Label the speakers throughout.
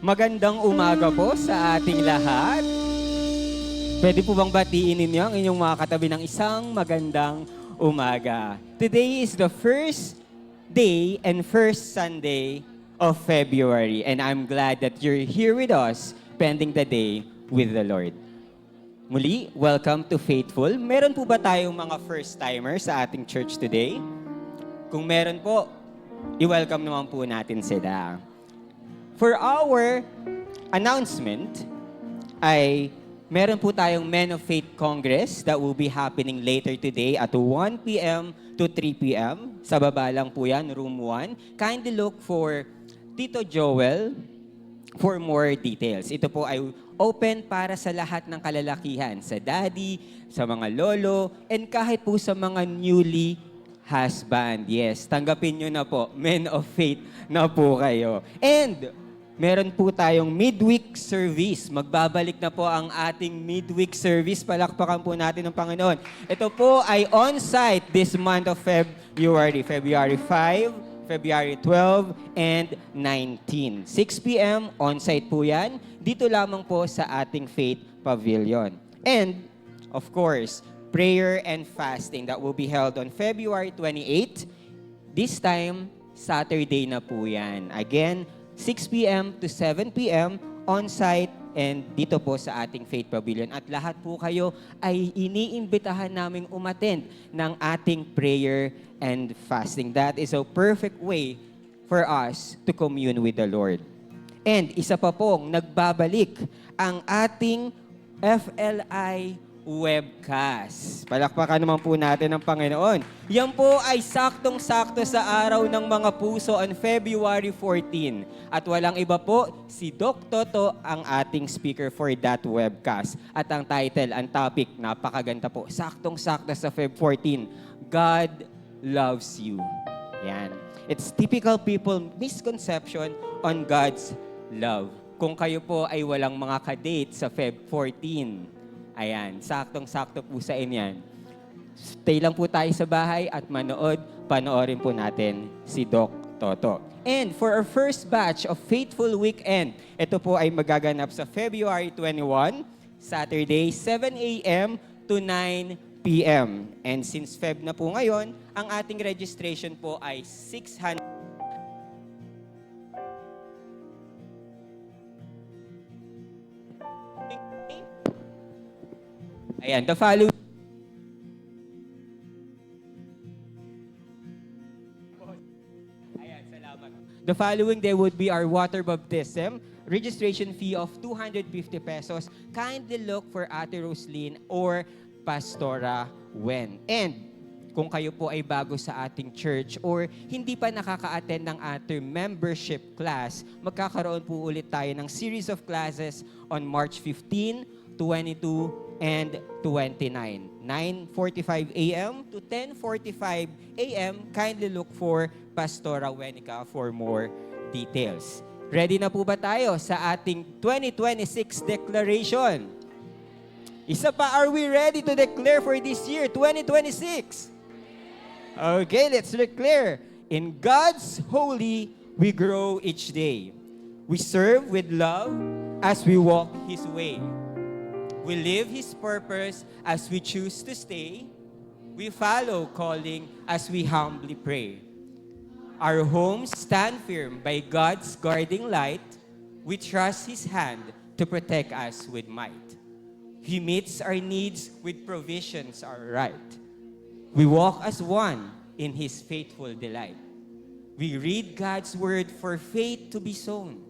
Speaker 1: Magandang umaga po sa ating lahat. Pwede po bang batiin ninyo ang inyong mga katabi ng isang magandang umaga? Today is the first day and first Sunday of February, and I'm glad that you're here with us, spending the day with the Lord. Muli, welcome to Faithful. Meron po ba tayong mga first-timers sa ating church today? Kung meron po, i-welcome naman po natin sila. For our announcement, ay meron po tayong Men of Faith Congress that will be happening later today at 1 p.m. to 3 p.m. Sa baba lang po yan, room 1. Kindly look for Tito Joel for more details. Ito po ay open para sa lahat ng kalalakihan, sa daddy, sa mga lolo, and kahit po sa mga newly husband. Yes, tanggapin nyo na po. Men of Faith na po kayo. And meron po tayong midweek service. Magbabalik na po ang ating midweek service. Palakpakan po natin ng Panginoon. Ito po ay on-site this month of February 5, February 12, and 19. 6 p.m. on-site po yan. Dito lamang po sa ating Faith Pavilion. And, of course, prayer and fasting that will be held on February 28. This time, Saturday na po yan. Again, 6 p.m. to 7 p.m. on-site and dito po sa ating Faith Pavilion. At lahat po kayo ay iniimbitahan naming umattend ng ating prayer and fasting. That is a perfect way for us to commune with the Lord. And isa pa pong nagbabalik ang ating FLI webcast. Palakpakan naman po natin ang Panginoon. Yan po ay saktong-sakto sa araw ng mga puso on February 14. At walang iba po, si Doc Toto ang ating speaker for that webcast. At ang title, ang topic, napakaganda po. Saktong-sakto sa Feb 14. God loves you. Yan. It's typical people misconception on God's love. Kung kayo po ay walang mga kadate sa Feb 14, ayan, saktong-sakto po sa inyan. Stay lang po tayo sa bahay at panoorin po natin si Doc Toto. And for our first batch of Faithful Weekend, ito po ay magaganap sa February 21, Saturday, 7 a.m. to 9 p.m. And since Feb na po ngayon, ang ating registration po ay 600. Ayan, the following day would be our water baptism. Registration fee of 250 pesos. Kindly look for Ate Roslyn or Pastora Wen. And kung kayo po ay bago sa ating church or hindi pa nakaka-attend ng ating membership class, magkakaroon po ulit tayo ng series of classes on March 15, 22, and 29. 9:45 a.m. to 10:45 a.m. Kindly look for Pastora Wenica for more details. Ready na po ba tayo sa ating 2026 declaration? Isa pa, are we ready to declare for this year, 2026? Okay, let's declare. In God's holy, we grow each day. We serve with love as we walk His way. We live His purpose as we choose to stay. We follow calling as we humbly pray. Our homes stand firm by God's guarding light. We trust His hand to protect us with might. He meets our needs with provisions are right. We walk as one in His faithful delight. We read God's word for faith to be sown.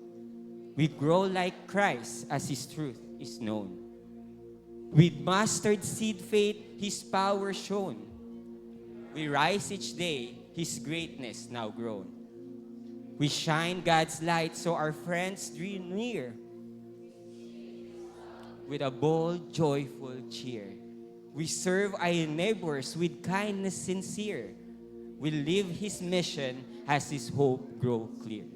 Speaker 1: We grow like Christ as His truth is known. With mustard seed faith, His power shown. We rise each day, His greatness now grown. We shine God's light so our friends drew near. With a bold, joyful cheer. We serve our neighbors with kindness sincere. We live His mission as His hope grow clear.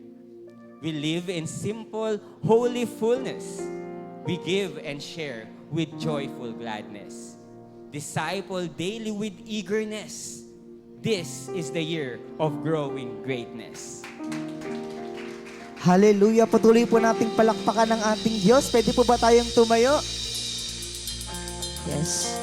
Speaker 1: We live in simple, holy fullness. We give and share with joyful gladness. Disciple daily with eagerness. This is the year of growing greatness.
Speaker 2: Hallelujah. Patuloy po nating palakpakan ng ating Diyos. Pwede po ba tayong tumayo? Yes.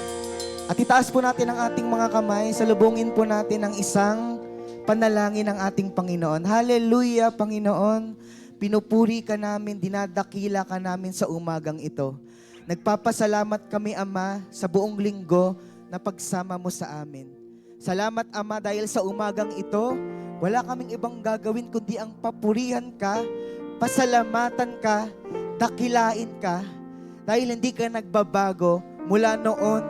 Speaker 2: At itaas po natin ang ating mga kamay. Salubungin po natin ang isang panalangin ng ating Panginoon. Hallelujah, Panginoon. Pinupuri ka namin, dinadakila ka namin sa umagang ito. Nagpapasalamat kami, Ama, sa buong linggo na pagsama mo sa amin. Salamat, Ama, dahil sa umagang ito, wala kaming ibang gagawin kundi ang papurihan ka, pasalamatan ka, dakilain ka, dahil hindi ka nagbabago mula noon,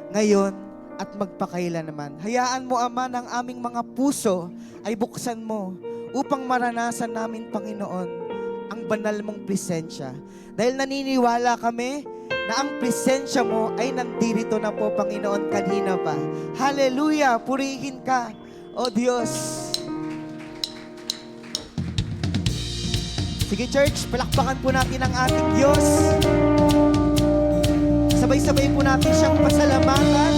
Speaker 2: ngayon, at magpakailanman. Hayaan mo, Ama, ng aming mga puso ay buksan mo upang maranasan namin, Panginoon, ang banal mong presensya. Dahil naniniwala kami na ang presensya mo ay nandirito na po, Panginoon, kanina pa. Hallelujah! Purihin ka, O Diyos. Sige, church, palakpakan po natin ang ating Diyos. Sabay-sabay po natin siyang pasalamatan.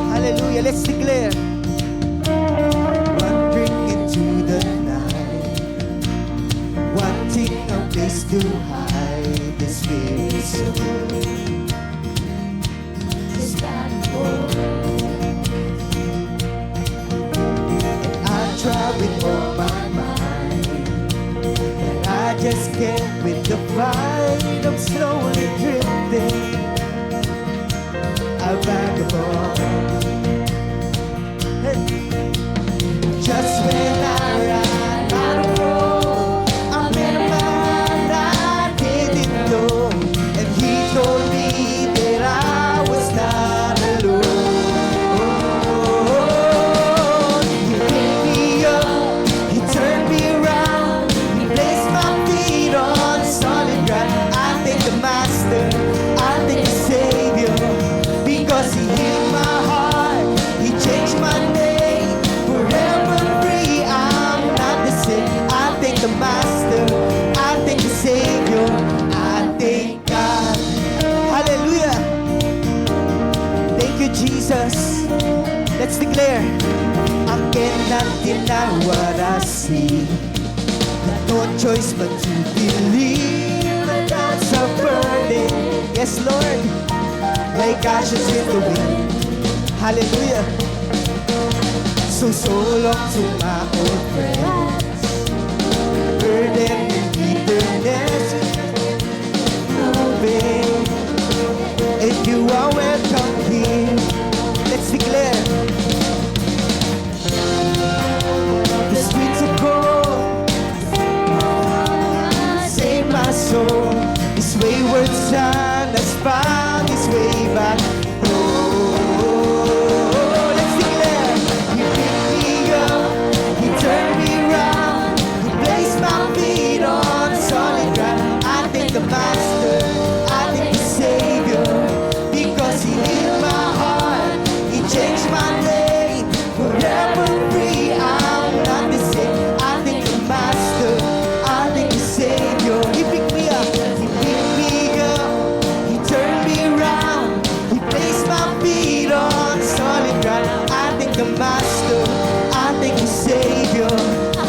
Speaker 2: Hallelujah. Let's declare. Wandering into the night, wanting a place to hide the spirit so is that for? Try with all my mind, and I just can't with the fight. I'm slowly drifting, a vagabond. Hey. Just when I ran out of road, I met a man I didn't know, and he told me that I was not alone. Jesus, let's declare. I cannot deny what I see. Got no choice but to believe that that's a burden. Yes, Lord, like ashes in the wind. Hallelujah. So long to my old friends, burden in bitterness, moving. If you are welcome here, let's declare. The streets of gold save my soul. This wayward son has found his way back. Oh, let's declare. He picked me up, he turned me round, he placed my feet on solid ground. I thank the Master, I thank the Savior, because he healed my heart, he changed my name, forever free, I'm not the same. I thank the Master, I thank the Savior. He picked me up, he turned me around, he placed my feet on solid ground. I thank the Master, I thank the Savior,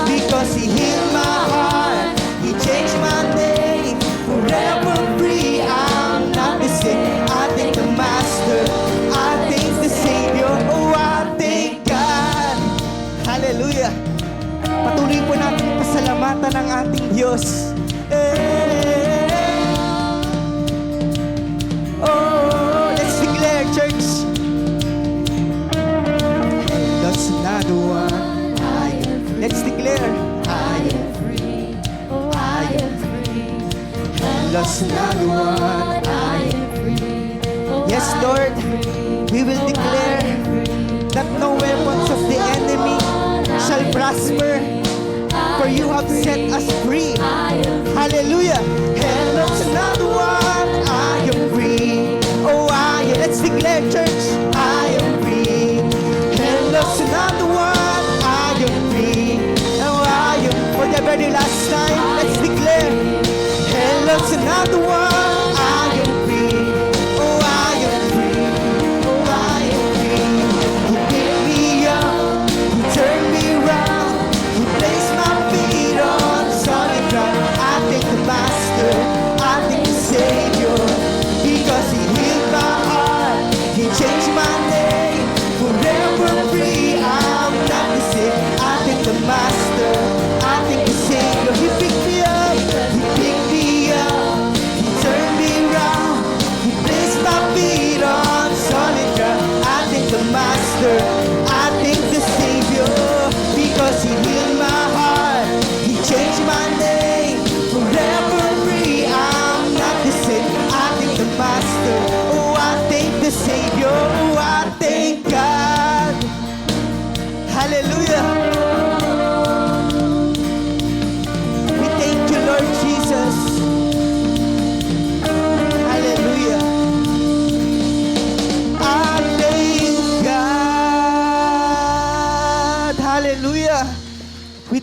Speaker 2: because he healed my heart, he changed my name, forever free, I'm not the same. I thank the Master, I thank the Savior, oh I thank God. Hallelujah. Patuloy po natin pasalamatan ang ating Diyos. Oh, let's declare, church. That's another one. Let's declare. I am free. Oh, I am free. That's another one. Yes, Lord, we will declare that no weapons of the enemy shall prosper, for you have set us free. Hallelujah. And that's another one. I am free. Oh, I am. Let's declare, church. I am free. And that's another one. I am free. Oh, I am. For the very last time, let's declare. And that's another one. I am free. Oh, I am free. Oh, I am free. He picked me up, he turned me around,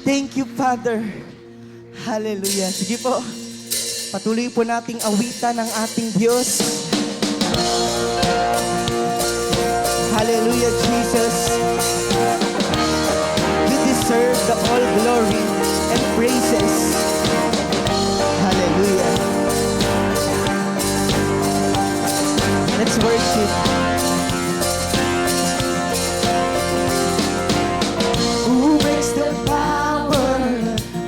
Speaker 2: thank you, Father. Hallelujah. Sige po, patuloy po nating awitan ang ating Diyos. Hallelujah, Jesus. You deserve the all glory and praises. Hallelujah. Let's worship. Who breaks the power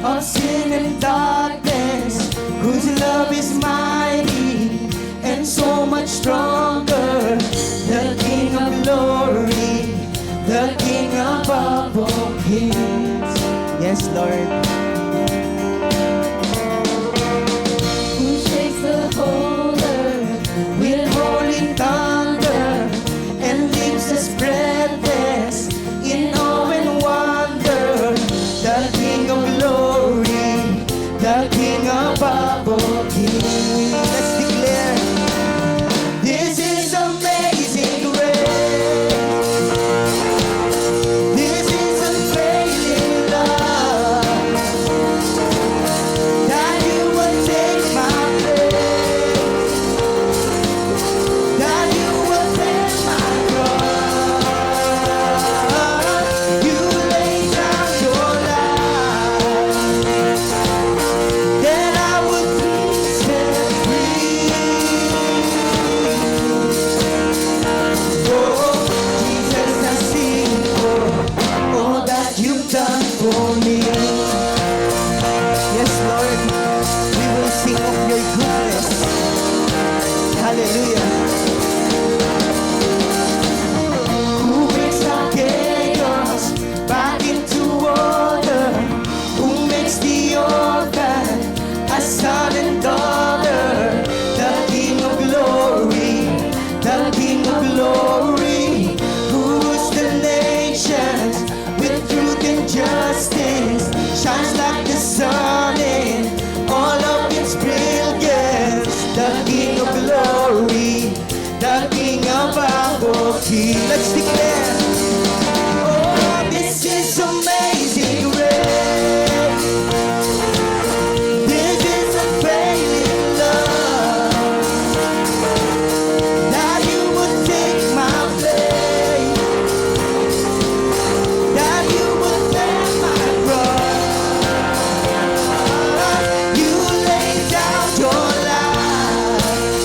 Speaker 2: of sin and darkness? Whose love is mighty and so much stronger? The King of glory, the King above all kings. Yes, Lord. Who shakes the whole earth with holy thunder and leaves us breathless in awe and wonder? The King of glory, the King above all kings. Let's declare, this is amazing grace. This is unfailing love, that you would take my place, that you would bear my cross. You laid down your life, that I would be set free. Oh, Jesus, I sing for all that you've done for me. Yes, Lord, we will sing of your goodness. Hallelujah. Who brings the chaos back into order? Who makes the orphan a son and daughter? The King of glory, the King of glory, who rules the nations with truth and justice, shines like the sun in all of its brilliance. The King of glory, the King above all kings. Let's declare, oh, this is amazing grace. This is unfailing love, that you would take my place, that you would bear my cross. You laid down your life,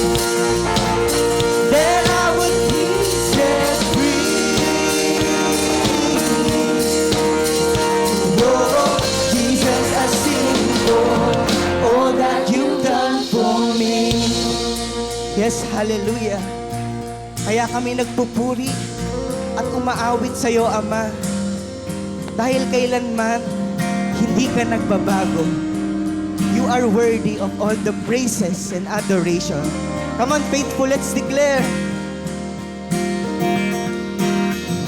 Speaker 2: that I would be set free. Oh, Jesus, I sing for all that you've done for me. Yes, hallelujah. Kaya kami nagpupuri at umaawit sa iyo, Ama. Dahil kailanman, hindi ka nagbabago. You are worthy of all the praises and adoration. Come on, faithful, let's declare.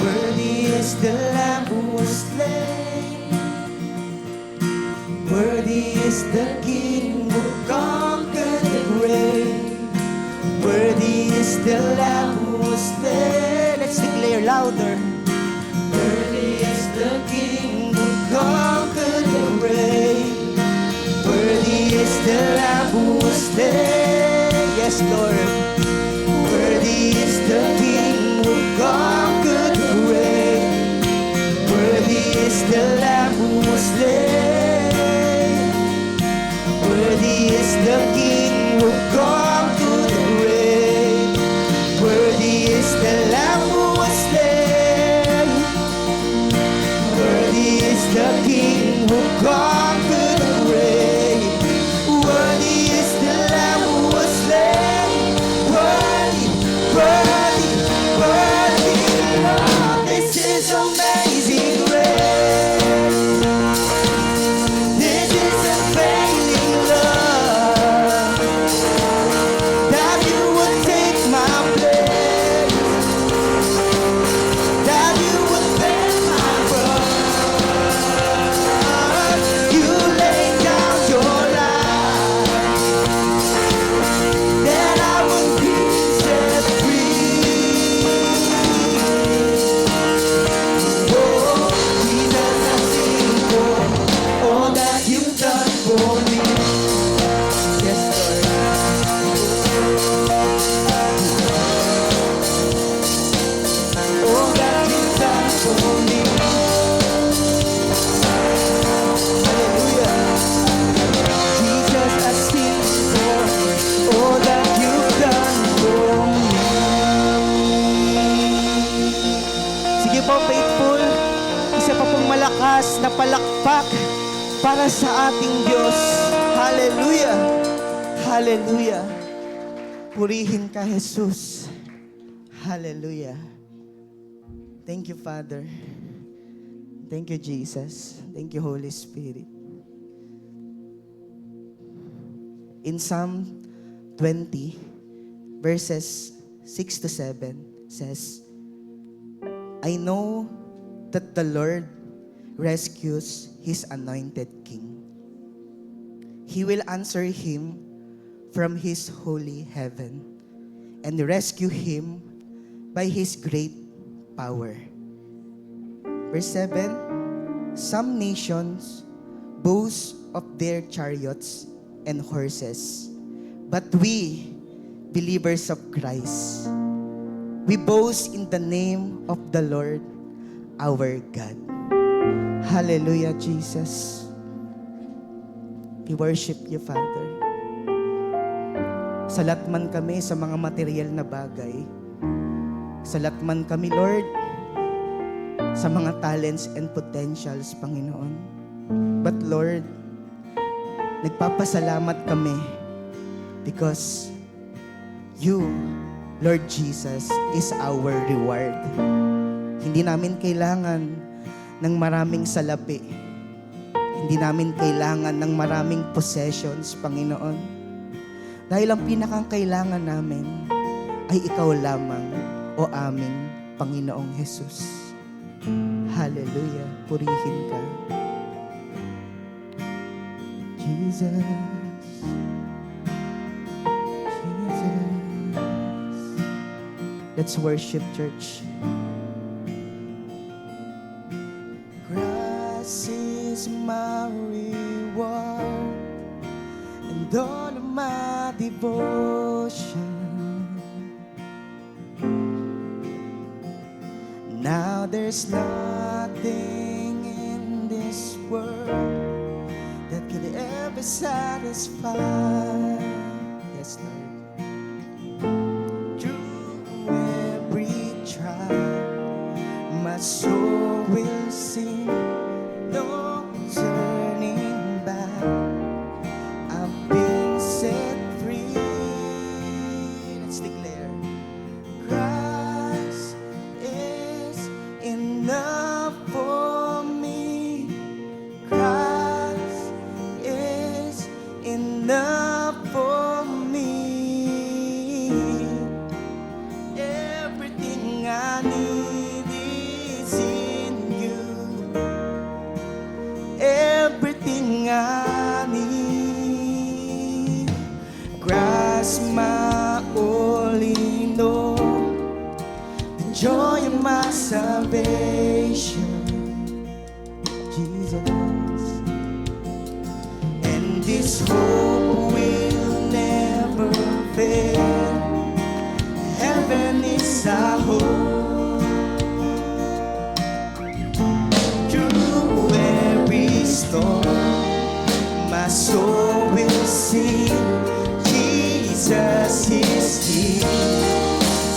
Speaker 2: Worthy is the Lamb who was slain. Worthy is the King who conquered the grave. Worthy is the Lamb who was slain. Let's declare louder. Worthy is the King who conquered the grave. Worthy is the Lamb who was slain. Yes, Lord. Worthy is the King who conquered the grave. Worthy is the Lamb who was slain. Worthy is the King who conquered the grave. Worthy is the Lamb who was slain. Worthy is the King who conquered the grave. Worthy is the Lamb who was slain. Worthy, worthy, worthy, Lord. This is amazing grace. This is unfailing love, palakpak para sa ating Diyos. Hallelujah! Hallelujah! Purihin ka, Jesus. Hallelujah! Thank you, Father. Thank you, Jesus. Thank you, Holy Spirit. In Psalm 20, verses 6 to 7 says, I know that the Lord rescues His anointed King. He will answer him from His holy heaven and rescue him by His great power. Verse 7, some nations boast of their chariots and horses, but we, believers of Christ, we boast in the name of the Lord, our God. Hallelujah, Jesus. We worship you, Father. Salat man kami sa mga material na bagay. Salat man kami, Lord, sa mga talents and potentials, Panginoon. But Lord, nagpapasalamat kami because you, Lord Jesus, is our reward. Hindi namin kailangan ng maraming salapi. Hindi namin kailangan ng maraming possessions, Panginoon. Dahil ang pinakang kailangan namin ay ikaw lamang, o aming Panginoong Jesus. Hallelujah. Purihin ka. Jesus. Let's worship, church. Grace is my reward and all of my devotion. Now there's nothing in this world that could ever satisfy. Yes, Lord. My soul will sing, no turning back. I've been set free. Let's declare, Christ is enough for me. Christ is enough for me. Everything I need. Everything I need, grasp my all in all, the joy of my salvation, Jesus. And this hope will never fail. Heaven is our hope. My soul will sing, Jesus is King.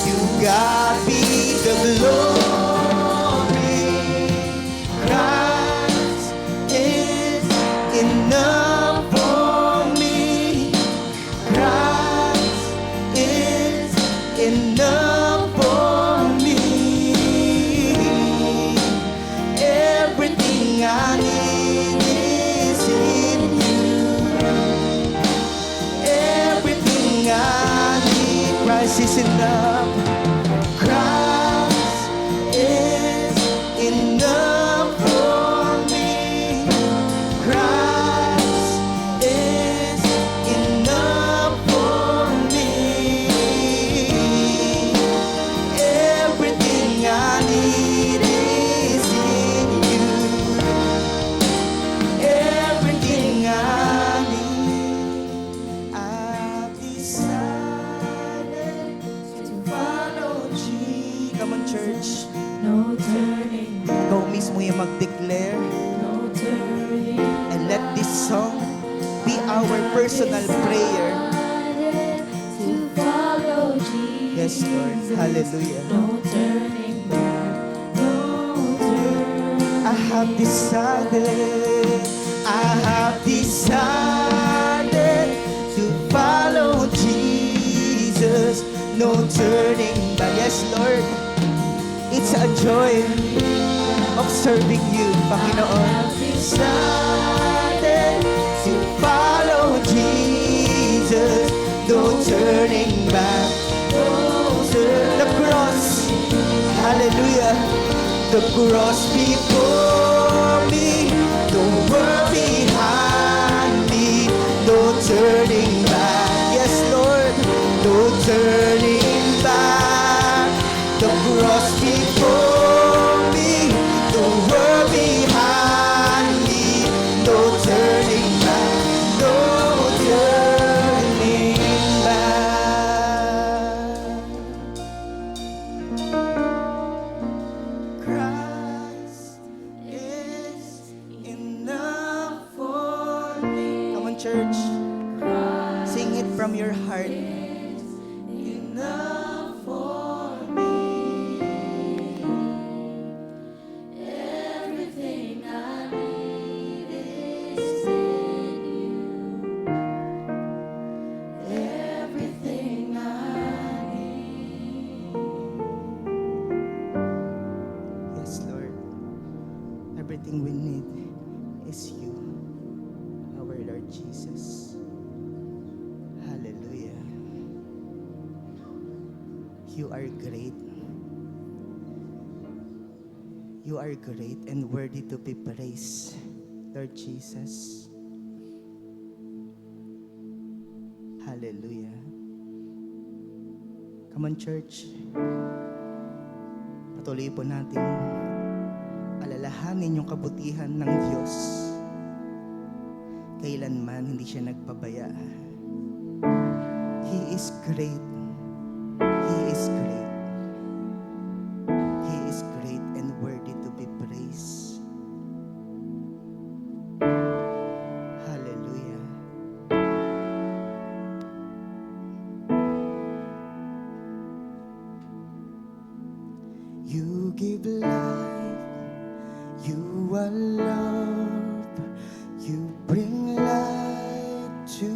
Speaker 2: To God be the glory. Christ is enough for me. Christ is enough for me. Everything I need. Christ is enough. Christ is enough for me. Christ is enough for me. Everything I need is in you. Everything I need, I desire. Come on, church.
Speaker 3: No turning back,
Speaker 2: Ikaw mismo yung mag-declare.
Speaker 3: no turning
Speaker 2: And let this song be our personal prayer.
Speaker 3: to follow Jesus.
Speaker 2: Yes, Lord. Hallelujah.
Speaker 3: No turning back, no turning
Speaker 2: I have decided to follow Jesus. No turning back. Yes, Lord. It's a joy of serving you, Panginoon. Decided to follow Jesus. No turning back. The cross. Hallelujah. The cross before me, the world behind me, no turning back. Yes, Lord, no turning back. The cross before me, the world behind me, no turning back, no turning back. Christ is enough for me. Come on, church. Sing it from your heart. Enough for me.
Speaker 3: Everything I need is in you. Everything I need.
Speaker 2: Yes, Lord. Everything we need is you, our Lord Jesus. Hallelujah. You are great. You are great and worthy to be praised, Lord Jesus. Hallelujah. Come on, church. Patuloy po natin alalahanin yung kabutihan ng Diyos. Kailanman hindi siya nagpabaya. He is great. He is great. He is great and worthy to be praised. Hallelujah. You give life, you are love, you bring light to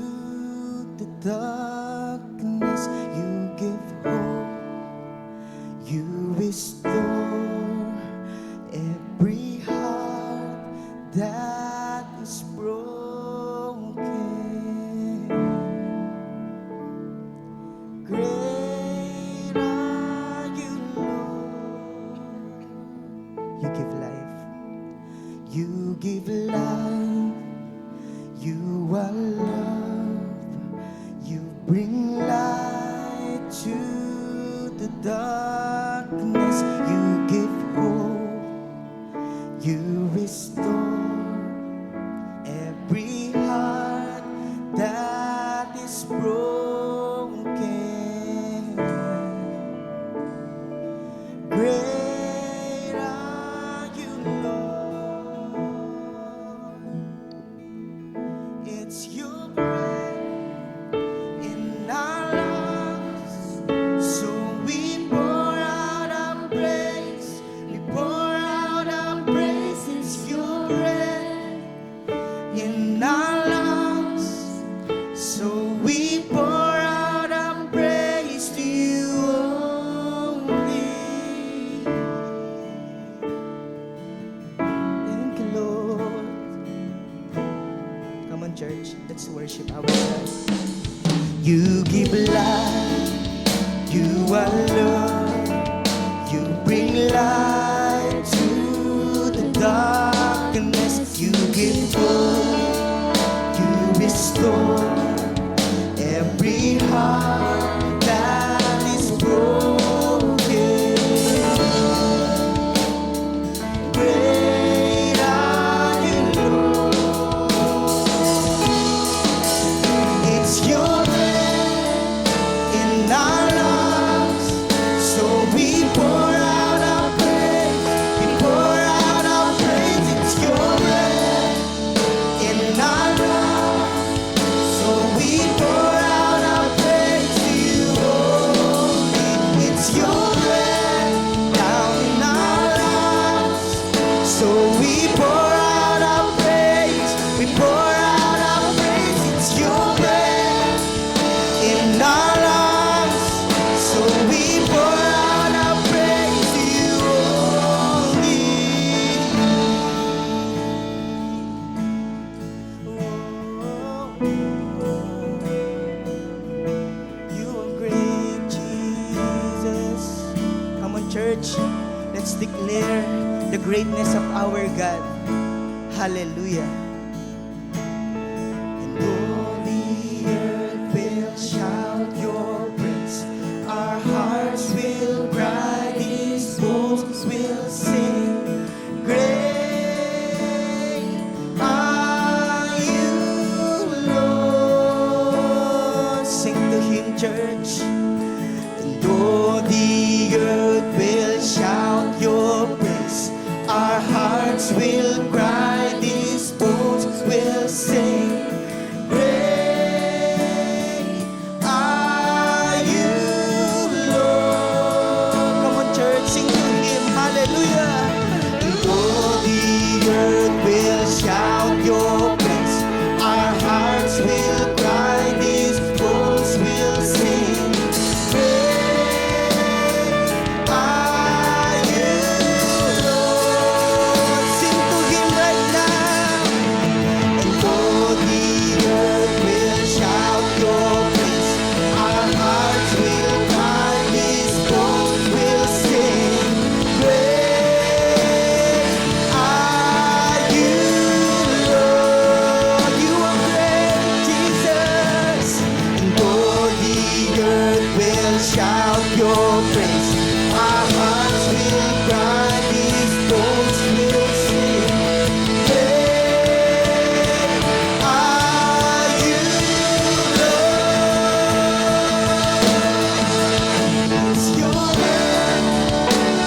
Speaker 2: the darkness, you give hope, you restore every heart that is broken. Great are you, Lord. You give life. You give life. You are love. You bring light to the darkness. You give hope. You restore every heart that is broken. Great are you, Lord. It's your breath in our lungs, so we pour out our praise. We pour out our praise. It's your breath in our lungs, so we pour out our praise to you only. Thank you, Lord. Come on, church, let's worship our God. You give life, you are love, you bring light to the darkness, you give hope, you restore every heart that is broken. Great are you, Lord. It's your breath in our lungs, so we pour out our praise. We pour out our praise. It's your breath in our lungs, so we pour out our praise to church, let's declare the greatness of our God. Hallelujah. And all the earth will shout your praise. Our hearts will cry, these bones will sing. Great are you, Lord. Sing to Him, church. And all the earth will shout your praise. Our hearts will cry, these bones will sing. Great are you, Lord. Come on, church, sing to Him. Hallelujah. And all the earth will shout your praise. Our hearts will cry, these bones will sing. Great are you, Lord. Sing to Him right now. And all the earth will shout your praise. Our hearts will cry, these bones will sing. Great are you, Lord. You are great, Jesus. And all the earth will shout your praise. Our hearts will cry, these bones will sing. Great are you, Lord. It's your breath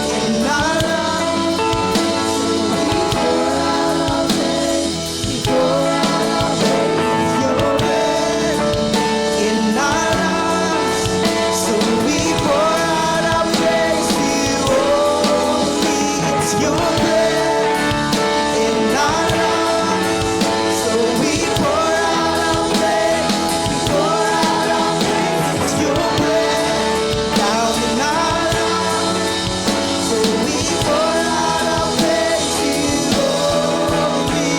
Speaker 2: in our lungs. Your breath in our lungs. So we pour out our praise to you only. It's your breath in our lungs. So we pour out our praise. Pour out our praise. It's your breath down in our lungs. So we pour out our praise to you only.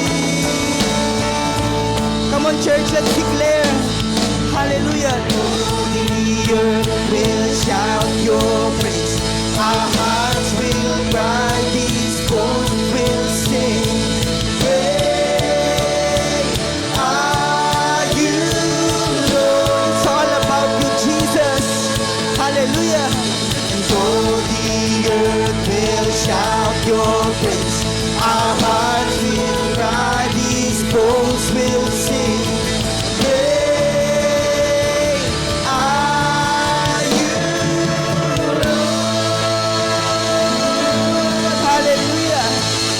Speaker 2: Come on, church, let's declare. Hallelujah. All the earth will shout your praise. Our hearts will cry, these bones will sing. Great are you, Lord. It's all about you, Jesus. Hallelujah. And all the earth will shout your praise. Our hearts will cry, these bones will sing. Great are you, Lord. Hallelujah.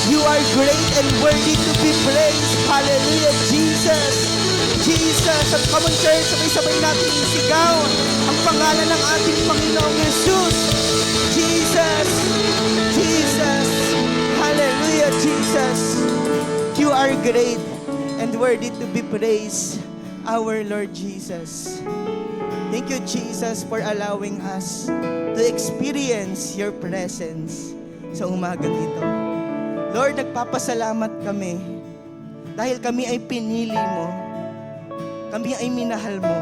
Speaker 2: You are great and worthy to be praised. Hallelujah, Jesus. Jesus. At come on, church, sabay-sabay natin isigaw ang pangalan ng ating Panginoong Jesus. Jesus. Jesus. Hallelujah, Jesus. You are great and worthy to be praised, our Lord Jesus. Thank you, Jesus, for allowing us to experience your presence sa umagang ito. Lord, nagpapasalamat kami dahil kami ay pinili mo. Kami ay minahal mo.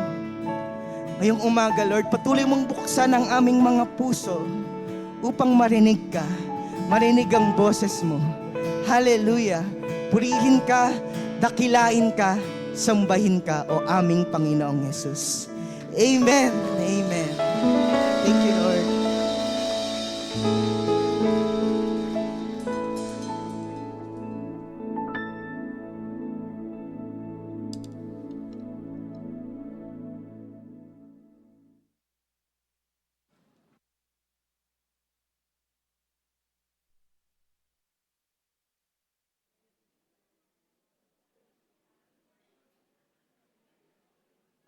Speaker 2: Ngayong umaga, Lord, patuloy mong buksan ang aming mga puso upang marinig ka, marinig ang boses mo. Hallelujah. Purihin ka, dakilain ka, sambahin ka, o aming Panginoong Yesus. Amen. Amen. Thank you, Lord.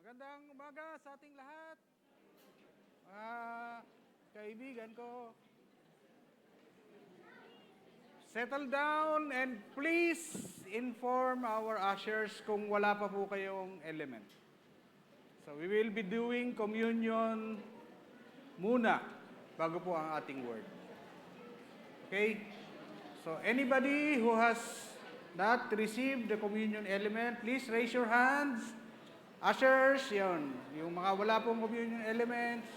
Speaker 4: Magandang umaga sa ating lahat. Mga kaibigan ko, settle down and please inform our ushers kung wala pa po kayong element. So we will be doing communion muna bago po ang ating word. Okay? So anybody who has not received the communion element, please raise your hands. Ushers, yun. Yung mga wala pong communion elements.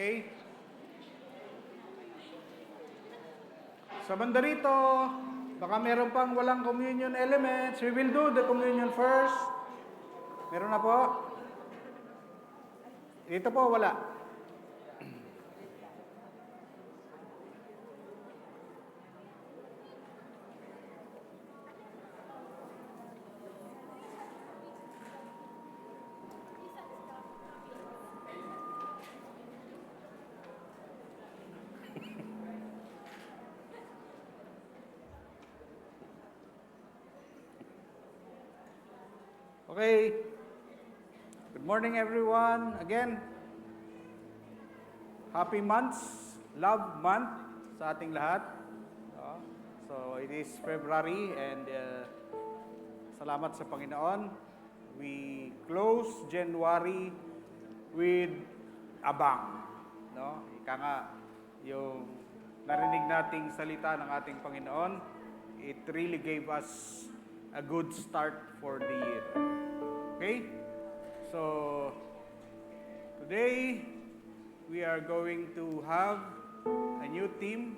Speaker 4: Okay? Sa banda rito, baka meron pang walang communion elements. We will do the communion first. Meron na po? Dito po, wala. Okay. Good morning, everyone. Again, happy months, love month sa ating lahat. So, it is February and salamat sa Panginoon. We close January with abang. No? Ika nga, yung narinig nating salita ng ating Panginoon, it really gave us a good start for the year. Okay? So, today, we are going to have a new theme.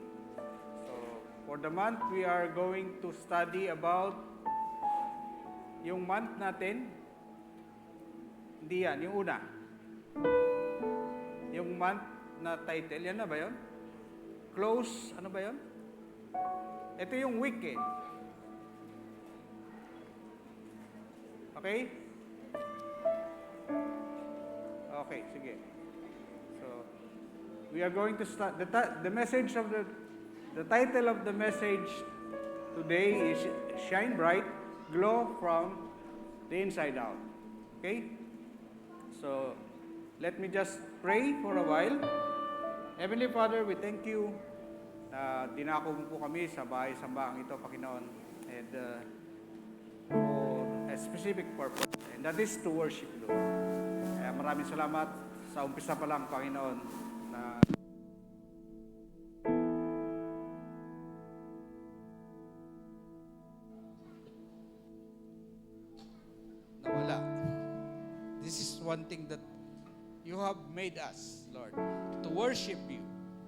Speaker 4: So, for the month, we are going to study about yung month natin. Hindi yan, yung una. Yung month na title, yan na ba yun? Close, ano ba yun? Ito yung week eh. Okay? Okay, sige. So, we are going to start the message of the title of the message today is Shine Bright, Glow from the Inside Out. Okay? So, let me just pray for a while. Heavenly Father, we thank you na dinako mo po kami sa bahay-sambaang ito, Panginoon. And for a specific purpose, and that is to worship you. Kaya maraming salamat sa umpisa pa lang, Panginoon, na
Speaker 5: nawala. This is one thing that you have made us, Lord, to worship you.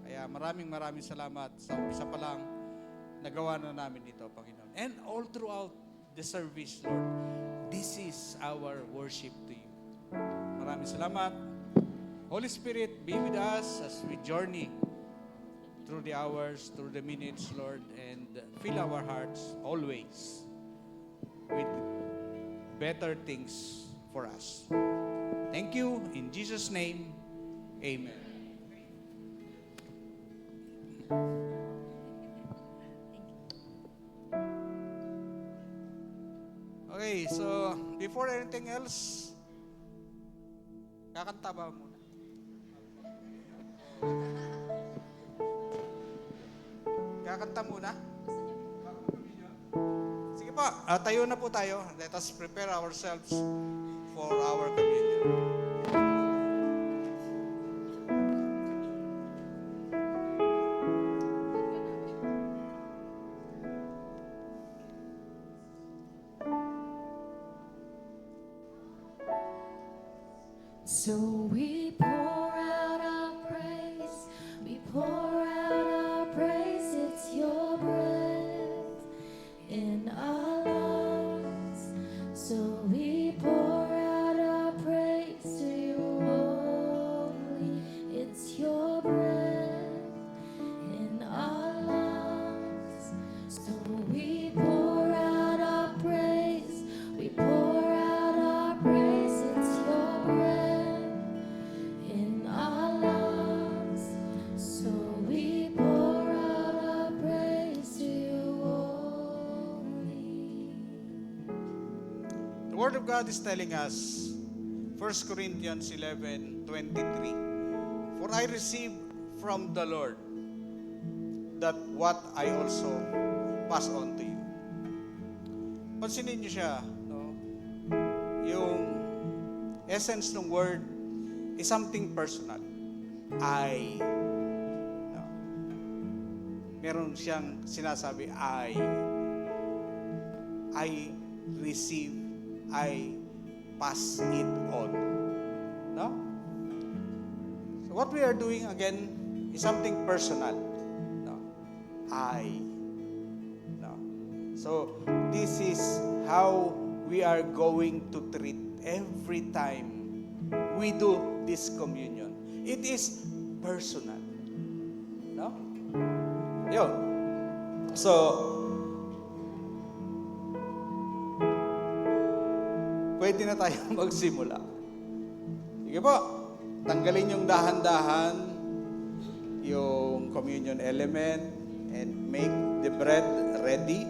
Speaker 5: Kaya maraming salamat sa umpisa pa lang nagawa na namin ito, Panginoon. And all throughout the service, Lord, this is our worship to you. Maraming salamat. Holy Spirit, be with us as we journey through the hours, through the minutes, Lord, and fill our hearts always with better things for us. Thank you. In Jesus' name, amen. Okay, so before anything else, kakanta ba muna? Kakanta muna? Sige po, tayo na po tayo. Let us prepare ourselves for our communion.
Speaker 3: So we pour out our praise, we pour out our praise, it's your breath in our lungs. So we pour out our praise to you only, it's your breath in our lungs. So we pour out our praise, we pour out our praise, it's your breath in our lungs. So we pour out our praise to you only.
Speaker 5: The Word of God is telling us, 1 Corinthians 11:23, for I received from the Lord that what I also pass on to you. Pansinin niyo siya, no? Yung essence ng word is something personal. No? Meron siyang sinasabi, I receive, I pass it on. No? So what we are doing again is something personal. No? I. No? So, this is how we are going to treat every time we do this communion. It is personal. No? Yun. So, pwede na tayo magsimula. Sige po, tanggalin yung dahan-dahan yung communion element and make the bread ready.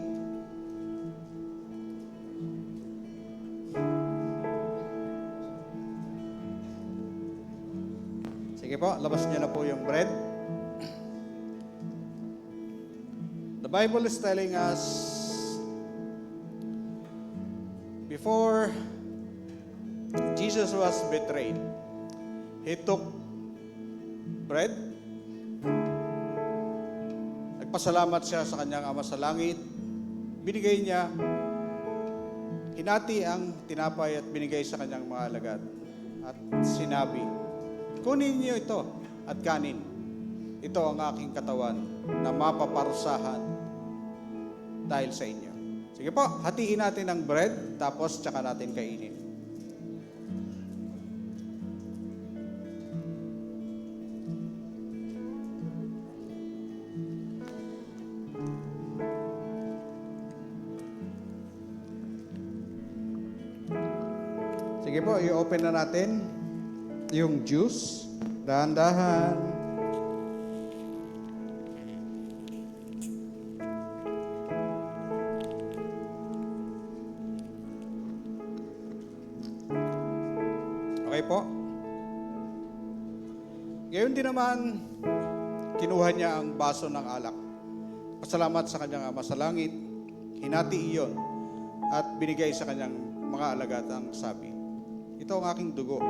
Speaker 5: Sige po, labas niyo na po yung bread. The Bible is telling us, before Jesus was betrayed, He took bread, nagpasalamat siya sa kanyang Ama sa langit, binigay niya, hinati ang tinapay at binigay sa kanyang mga alagad. At sinabi, kunin niyo ito at kanin. Ito ang aking katawan na mapaparusahan dahil sa inyo. Sige po, hatiin natin ang bread, tapos tsaka natin kainin. Sige po, i-open na natin yung juice. Dahan-dahan. Okay po. Ngayon din naman, kinuha niya ang baso ng alak. Pasalamat sa kanyang Ama sa langit, hinati iyon, at binigay sa kanyang mga alagad ang sabi, ito ang aking dugo.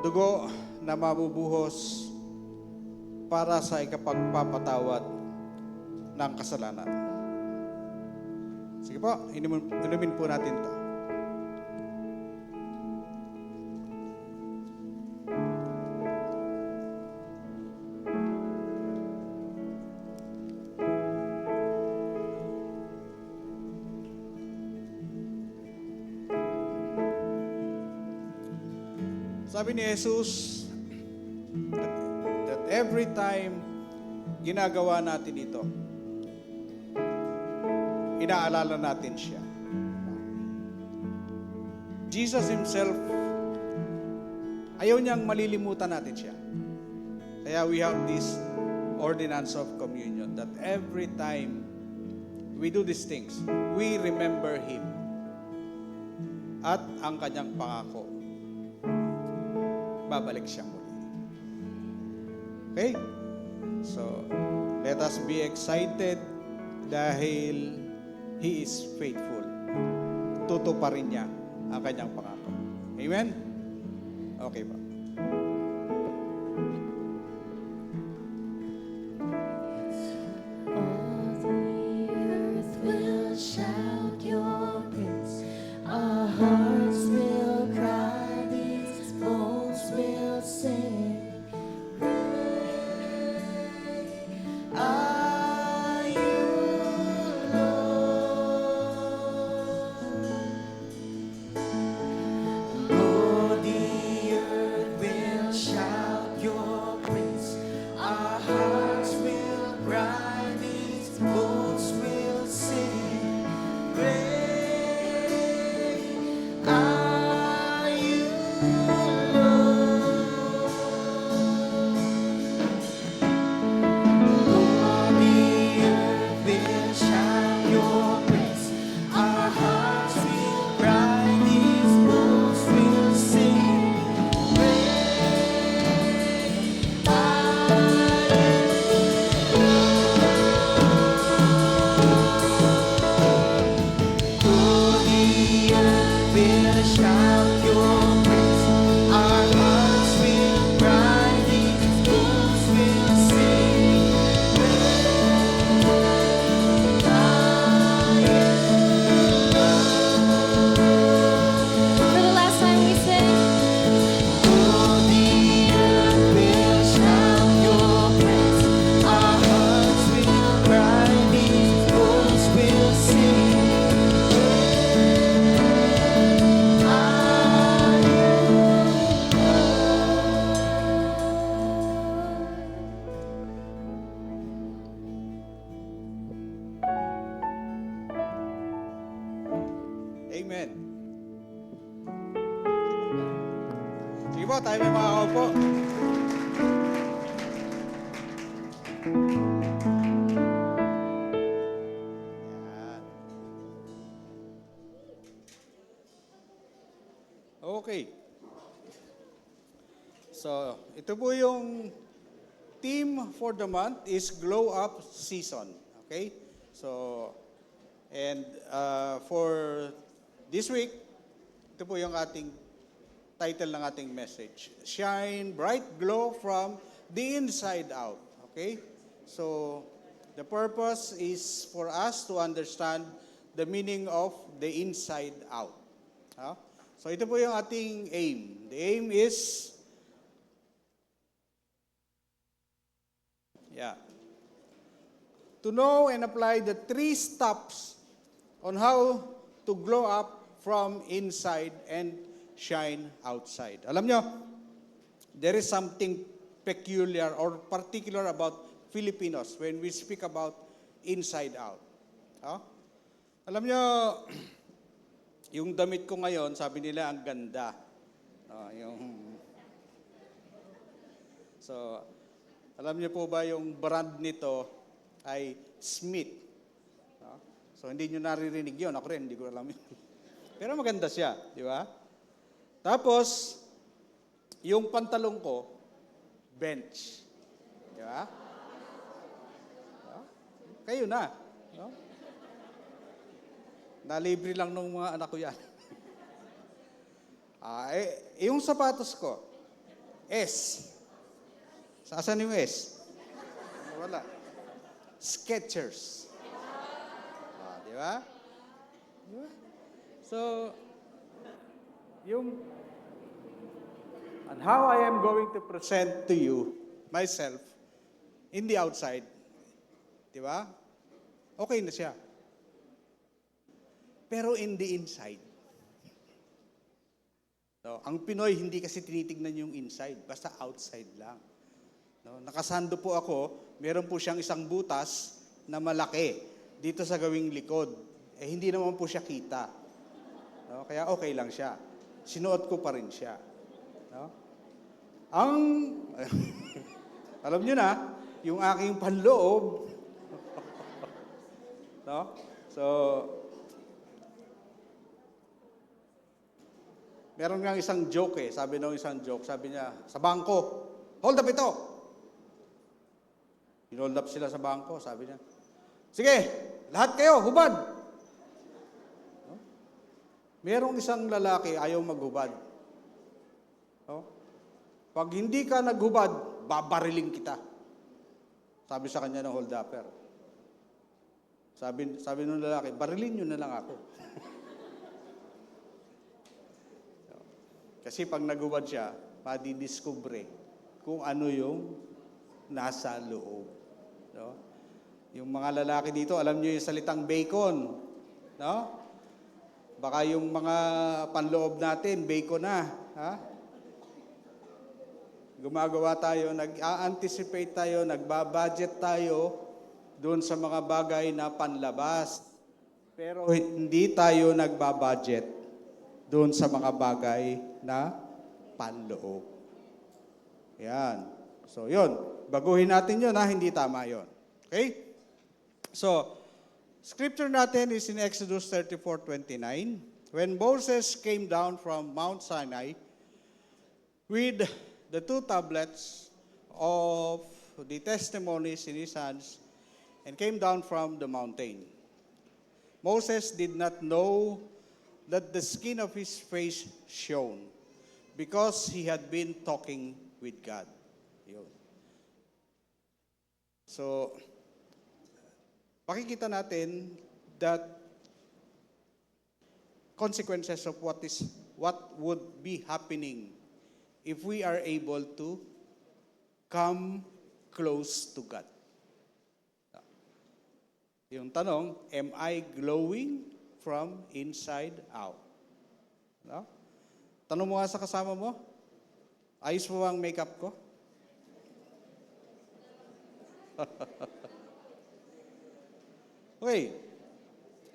Speaker 5: Dugo na mabubuhos para sa ikapagpapatawad ng kasalanan. Sige po, inumin po natin ito. Sabi ni Jesus, that every time ginagawa natin ito, inaalala natin siya. Jesus Himself, ayaw niyang malilimutan natin siya. Kaya we have this ordinance of communion, that every time we do these things, we remember Him at ang kanyang pangako. Babalik siya muli. Okay? So, let us be excited dahil He is faithful. Tutuparin niya ang kanyang pangako. Amen? Okay ba?
Speaker 3: All the earth will shout your praise. Our hearts will cry, these bones will sing. Great are you, Lord. Oh, the earth
Speaker 5: po, tayo may makakaupo. Yan. Okay. So, ito po yung theme for the month is Glow Up Season. Okay? So, and for this week, ito po yung ating title ng ating message. Shine bright glow from the inside out. Okay? So, the purpose is for us to understand the meaning of the inside out. Ha? So, ito po yung ating aim. The aim is to know and apply the 3 steps on how to glow up from inside and shine outside. Alam nyo, there is something peculiar or particular about Filipinos when we speak about inside out. Alam nyo, yung damit ko ngayon, sabi nila ang ganda. So, alam niyo po ba yung brand nito ay Smith? So, hindi niyo naririnig yun. Ako rin, hindi ko alam yun. Pero maganda siya, di ba? Tapos, yung pantalong ko, Bench. Di ba? Kayo na. No? Nalibre lang ng mga anak ko yan. Yung sapatos ko, S. Saan yung S? Wala. Skechers. Di ba? So, and how I am going to present to you myself in the outside, di ba? Okay na siya. Pero in the inside, no, ang Pinoy hindi kasi tinitignan yung inside, basta outside lang. No, nakasando po ako, meron po siyang isang butas na malaki dito sa gawing likod. Hindi naman po siya kita. No, kaya okay lang siya. Sinuot ko pa rin siya. No? Alam niyo na, yung aking panloob. No? So, meron nga isang joke sabi niya, sa bangko, hold up ito. Hinold up sila sa bangko, sabi niya, sige, lahat kayo, hubad. No? Merong isang lalaki ayaw maghubad. No? Pag hindi ka naghubad, babariling kita. Sabi sa kanya ng hold upper. Sabi ng lalaki, barilin nyo na lang ako. Kasi pag naghubad siya, madidiscover kung ano yung nasa loob. No? Yung mga lalaki dito, alam nyo yung salitang bacon. No? Baka yung mga panloob natin, bacon na. Ha? Gumagawa tayo, nag-a-anticipate tayo, nagbabudget tayo doon sa mga bagay na panlabas. Pero hindi tayo nagbabudget doon sa mga bagay na panloob. Yan. So, yun. Baguhin natin yun, hindi tama yun. Okay? So, scripture natin is in Exodus 34:29. When Moses came down from Mount Sinai with the 2 tablets of the testimonies in his hands and came down from the mountain. Moses did not know that the skin of his face shone because he had been talking with God. Yun. So, pakikita natin that consequences of what would be happening if we are able to come close to God. Yung tanong, am I glowing from inside out? No? Tanong mo nga sa kasama mo, ayos mo ang makeup ko? Okay.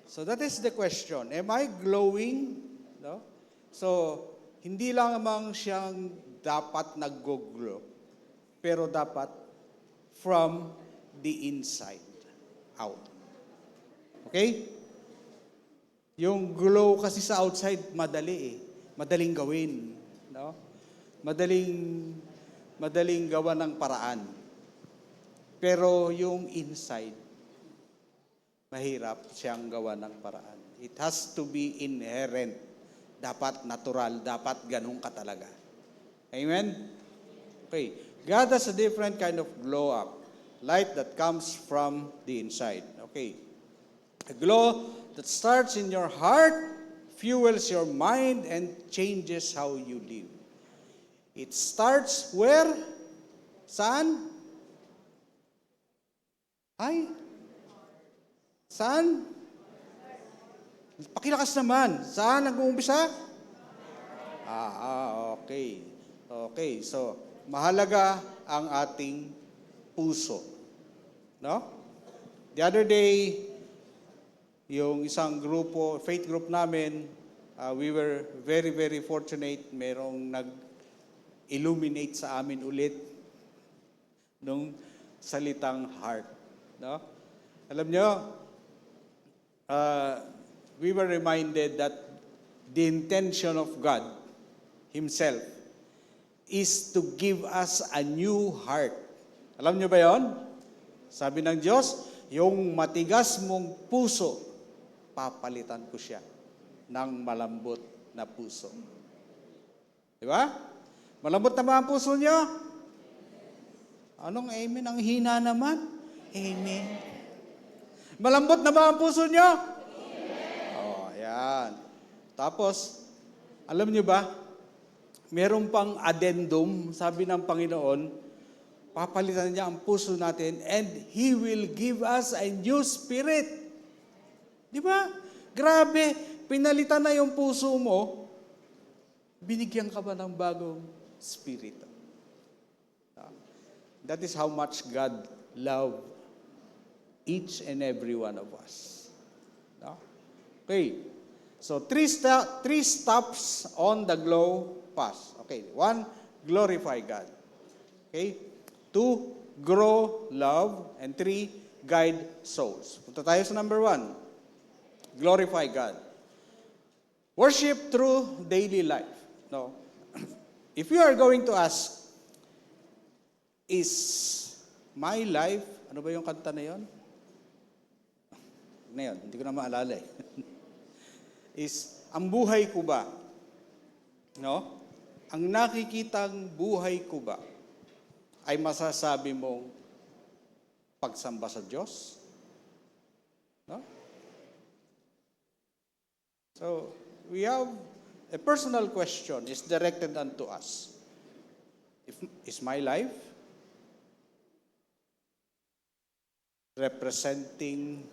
Speaker 5: So that is the question. Am I glowing? No? So, hindi lang amang siyang dapat nag-glow. Pero dapat from the inside out. Okay? Yung glow kasi sa outside, madali eh. Madaling gawin. No? Madaling gawa ng paraan. Pero yung inside, mahirap siyang gawa ng paraan. It has to be inherent. Dapat natural, dapat ganun ka talaga. Amen? Okay. God has a different kind of glow up. Light that comes from the inside. Okay. A glow that starts in your heart, fuels your mind, and changes how you live. It starts where? Saan? Ay? Saan? Pakilakas naman. Saan nag-uumpisa? Okay. Okay, so mahalaga ang ating puso. No? The other day, yung isang grupo, faith group namin, we were very, very fortunate. Merong nag-illuminate sa amin ulit nung salitang heart. No? Alam nyo, we were reminded that the intention of God Himself is to give us a new heart. Alam nyo ba yon? Sabi ng Diyos, yung matigas mong puso, papalitan ko siya ng malambot na puso. Di ba? Malambot na ba ang puso nyo? Anong amen? Ang hina naman. Amen. Malambot na ba ang puso nyo? Oh, yan. Tapos, alam nyo ba, meron pang addendum, sabi ng Panginoon, papalitan niya ang puso natin and He will give us a new spirit. Di ba? Grabe, pinalitan na yung puso mo, binigyan ka ba ng bagong spirit? That is how much God loved each and every one of us. Okay. So, three stops on the glow path. Okay. 1, glorify God. Okay. 2, grow love. And 3, guide souls. Punta tayo sa number 1. Glorify God. Worship through daily life. No. If you are going to ask, is my life, ano ba yung kanta na yun? Na yun, hindi ko na maalala eh. Is, ang buhay ko ba? No? Ang nakikitang buhay ko ba ay masasabi mong pagsamba sa Diyos? No? So, we have a personal question is directed unto us. Is my life representing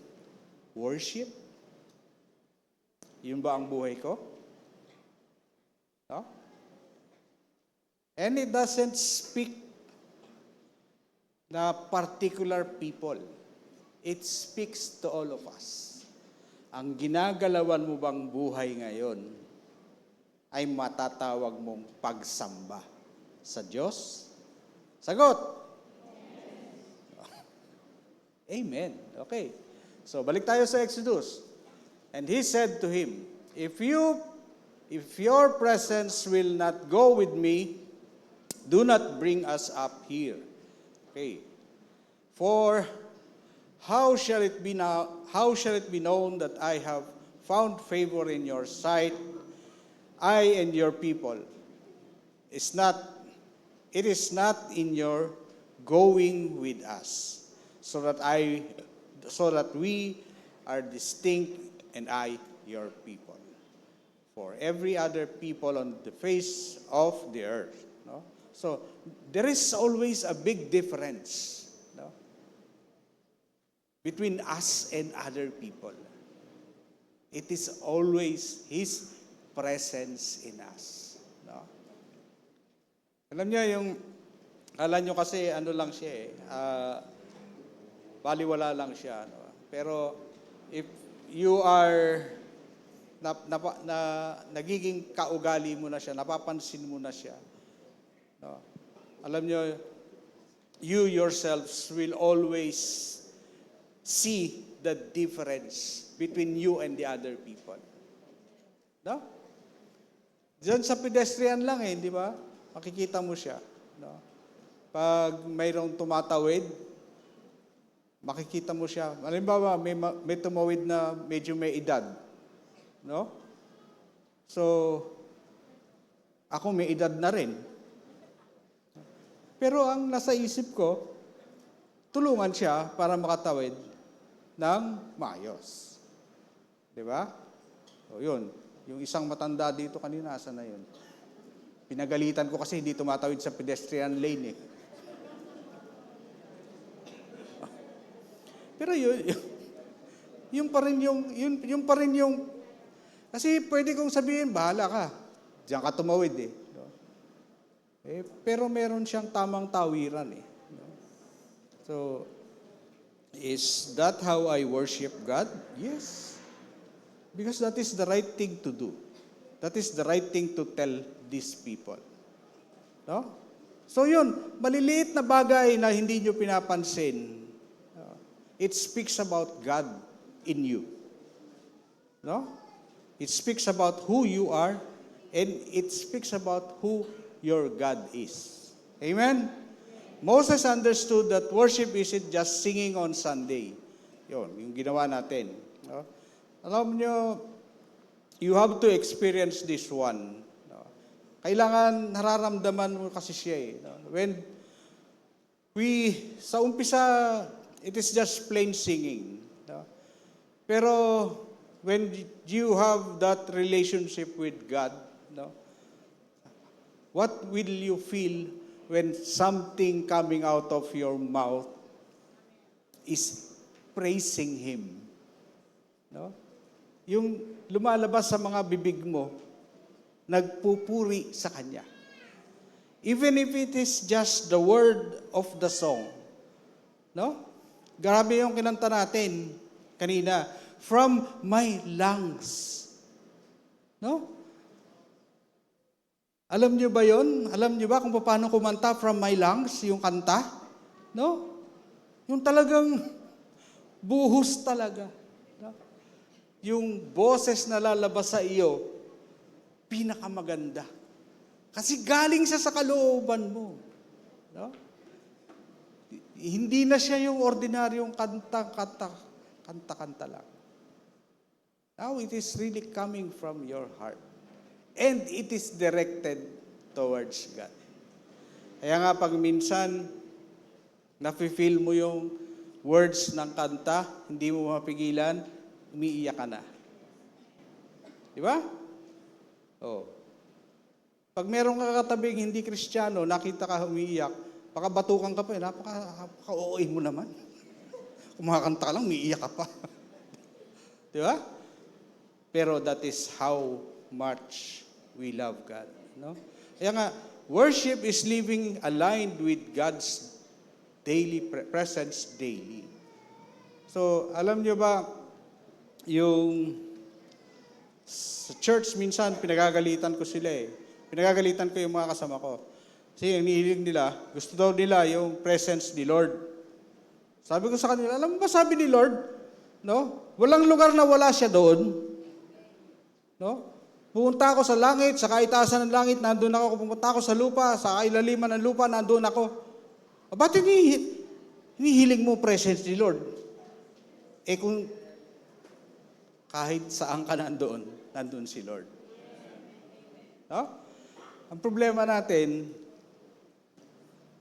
Speaker 5: worship? Yun ba ang buhay ko? No? And it doesn't speak na particular people. It speaks to all of us. Ang ginagalawan mo bang buhay ngayon ay matatawag mong pagsamba sa Diyos? Sagot! Amen. Okay. So, balik tayo sa Exodus. And he said to him, If your presence will not go with me, do not bring us up here. Okay. For how shall it be known that I have found favor in your sight, I and your people? It is not in your going with us, so that we are distinct and I your people. For every other people on the face of the earth. No? So, there is always a big difference, no, between us and other people. It is always His presence in us. No? Alam niyo, alam niyo kasi ano lang siya baliwala lang siya. No? Pero, if you are nagiging kaugali mo na siya, napapansin mo na siya, No? Alam nyo, you yourselves will always see the difference between you and the other people. No? Diyan sa pedestrian lang di ba? Makikita mo siya. No? Pag mayroong tumatawid, makikita mo siya. Halimbawa, may tumawid na medyo may edad. No? So, ako may edad na rin. Pero ang nasa isip ko, tulungan siya para makatawid ng maayos. Di ba? O yun, yung isang matanda dito kanina, asa na yun? Pinagalitan ko kasi hindi tumatawid sa pedestrian lane Pero yun pa rin yung, kasi pwede kong sabihin, bahala ka. Diyan ka tumawid No? Pero meron siyang tamang tawiran No? So, is that how I worship God? Yes. Because that is the right thing to do. That is the right thing to tell these people. No? So yun, maliliit na bagay na hindi nyo pinapansin. It speaks about God in you. No? It speaks about who you are, and it speaks about who your God is. Amen? Moses understood that worship isn't just singing on Sunday. Yun, yung ginawa natin. No? Alam nyo, you have to experience this one. No? Kailangan nararamdaman mo kasi siya No? When sa umpisa, it is just plain singing. No? Pero when you have that relationship with God, no? What will you feel when something coming out of your mouth is praising Him? No? Yung lumalabas sa mga bibig mo, nagpupuri sa Kanya. Even if it is just the word of the song. No? Grabe yung kinanta natin kanina. From my lungs. No? Alam niyo ba yon? Alam niyo ba kung paano kumanta from my lungs, yung kanta? No? Yung talagang buhos talaga. No? Yung boses na lalabas sa iyo, pinakamaganda. Kasi galing siya sa kalooban mo. No? Hindi na siya yung ordinaryong kanta lang. Now it is really coming from your heart. And it is directed towards God. Kaya nga pag minsan, nafe-feel mo yung words ng kanta, hindi mo mapigilan, umiiyak ka na. Di ba? Oh. Pag meron ka katabing hindi Kristiyano, nakita ka umiiyak, baka batukan ka pa napaka-OA mo naman. Kumakanta ka lang, umiiyak ka pa. Di ba? Pero that is how much we love God. No? Kaya nga, worship is living aligned with God's daily presence daily. So, alam nyo ba, yung sa church minsan, pinagagalitan ko sila Pinagagalitan ko yung mga kasama ko. Kasi yung hinihiling nila, gusto daw nila yung presence ni Lord. Sabi ko sa kanila, alam mo ba sabi ni Lord? No? Walang lugar na wala siya doon. No? Pumunta ako sa langit, sa kaitaasan ng langit, nandun ako. Pumunta ako sa lupa, sa kailaliman ng lupa, nandun ako. Ba't hinihiling mo presence ni Lord? Kung kahit saan ka nandun si Lord. No? Ang problema natin,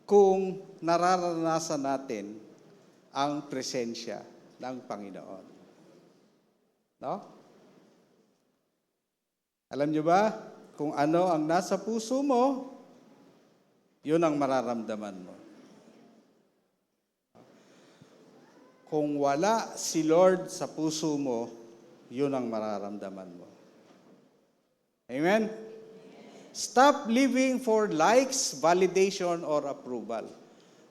Speaker 5: kung nararanasan natin ang presensya ng Panginoon. No? Alam nyo ba, kung ano ang nasa puso mo, yun ang mararamdaman mo. Kung wala si Lord sa puso mo, yun ang mararamdaman mo. Amen? Stop living for likes, validation, or approval.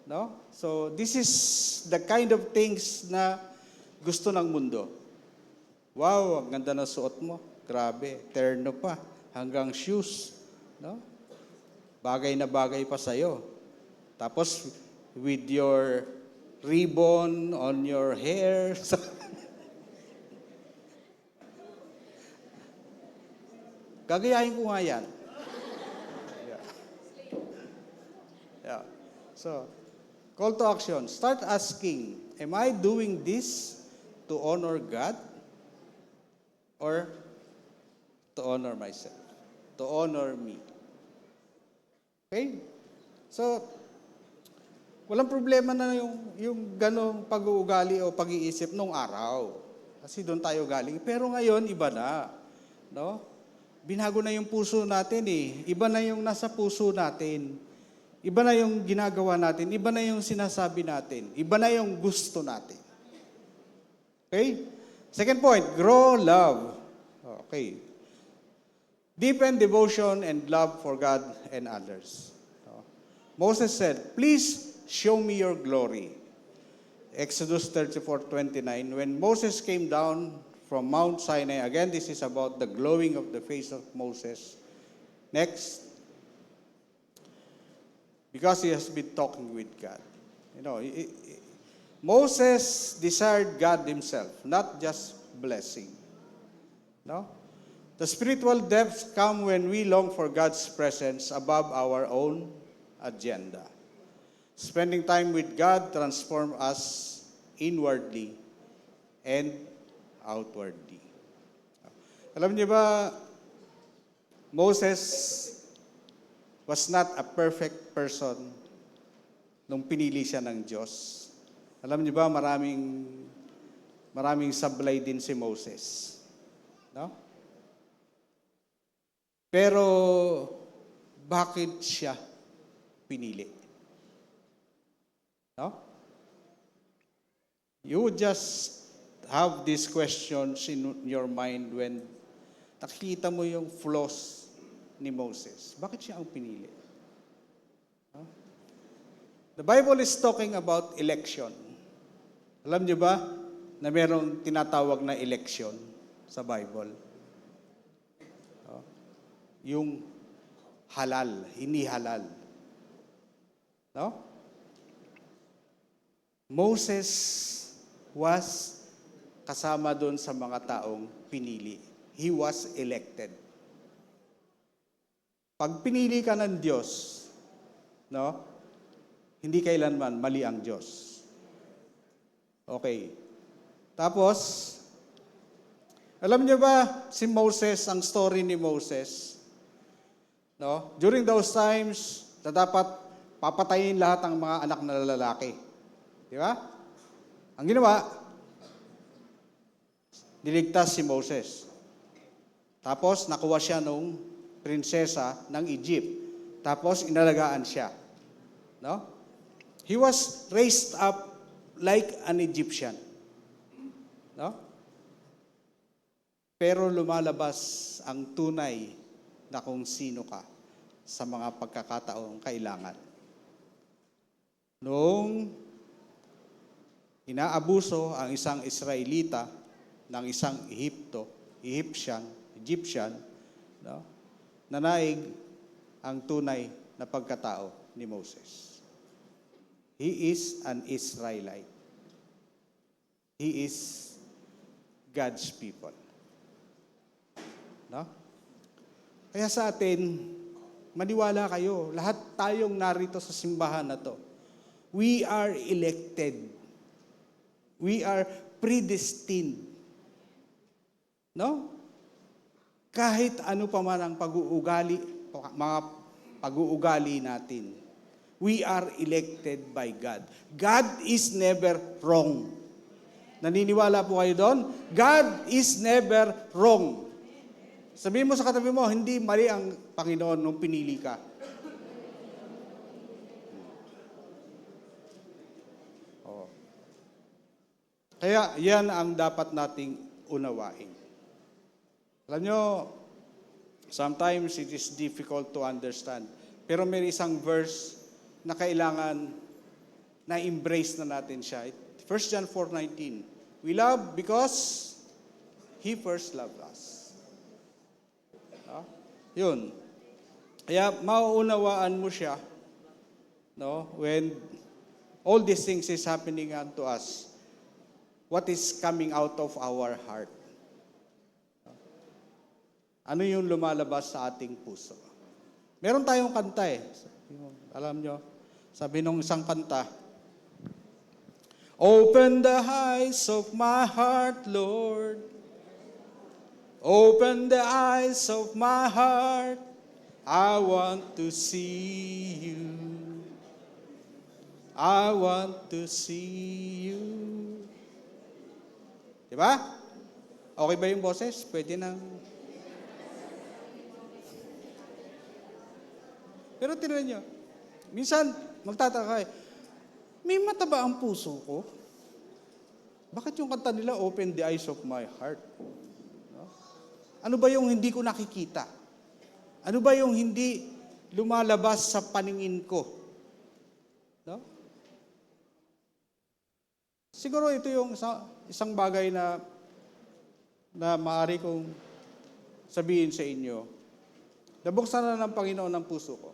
Speaker 5: No? So, this is the kind of things na gusto ng mundo. Wow, ang ganda na suot mo. Grabe, terno pa, hanggang shoes. No? bagay na bagay pa sa'yo. Tapos, with your ribbon on your hair. Gagayahin ko nga yan. Yeah. Yeah. So, call to action. Start asking, am I doing this to honor God or to honor myself? To honor me. Okay? So, walang problema na yung ganong pag-uugali o pag-iisip nung araw. Kasi doon tayo galing. Pero ngayon, iba na. No? Binago na yung puso natin eh. Iba na yung nasa puso natin. Iba na yung ginagawa natin. Iba na yung sinasabi natin. Iba na yung gusto natin. Okay? Second point, grow love. Okay. Deepen devotion and love for God and others. Moses said, please show me your glory. Exodus 34:29. When Moses came down from Mount Sinai, again, this is about the glowing of the face of Moses. Next, because he has been talking with God. You know, Moses desired God himself, not just blessing. No? The spiritual depths come when we long for God's presence above our own agenda. Spending time with God transforms us inwardly and outwardly. Alam niyo ba, Moses was not a perfect person nung pinili siya ng Diyos. Alam niyo ba, maraming sablay din si Moses. No? Pero, bakit siya pinili? No? You would just have these questions in your mind when nakikita mo yung flaws ni Moses. Bakit siya ang pinili? Huh? The Bible is talking about election. Alam niyo ba na mayroong tinatawag na election sa Bible? Huh? Yung halal, inihalal. No? Moses was kasama doon sa mga taong pinili. He was elected. Pag pinili ka ng Diyos, no? Hindi kailanman mali ang Diyos. Okay. Tapos, alam niyo ba si Moses, ang story ni Moses, no? During those times, na dapat papatayin lahat ng mga anak na lalaki. Di ba? Ang ginawa, niligtas si Moses. Tapos, nakuha siya nung prinsesa ng Egypt. Tapos, inalagaan siya. No? He was raised up like an Egyptian. No? Pero lumalabas ang tunay na kung sino ka sa mga pagkakataong kailangan. Noong inaabuso ang isang Israelita ng isang Egyptian, no? Nanaig ang tunay na pagkatao ni Moses. He is an Israelite. He is God's people. No? Kaya sa atin, maniwala kayo, lahat tayong narito sa simbahan na to, we are elected. We are predestined. No? Kahit ano pa man ang mga pag-uugali natin, we are elected by God. God is never wrong. Naniniwala po kayo doon? God is never wrong. Sabihin mo sa katabi mo, hindi mali ang Panginoon nung pinili ka. Oh. Kaya yan ang dapat nating unawain. Alam nyo, sometimes it is difficult to understand. Pero may isang verse na kailangan na embrace na natin siya. 1 John 4:19. We love because He first loved us. Yun. Kaya mauunawaan mo siya, no? When all these things is happening unto us, what is coming out of our heart? Ano yung lumalabas sa ating puso? Meron tayong kanta eh. Alam nyo, sabi nung isang kanta, Open the eyes of my heart, Lord. Open the eyes of my heart. I want to see you. I want to see you. Diba? Okay ba yung boses? Pwede nang... Pero tinan nyo, minsan magtataka kayo, may mata ba ang puso ko? Bakit yung kanta nila, open the eyes of my heart? No? Ano ba yung hindi ko nakikita? Ano ba yung hindi lumalabas sa paningin ko? No? Siguro ito yung isang bagay na maaari kong sabihin sa inyo. Nabuksan na ng Panginoon ng puso ko.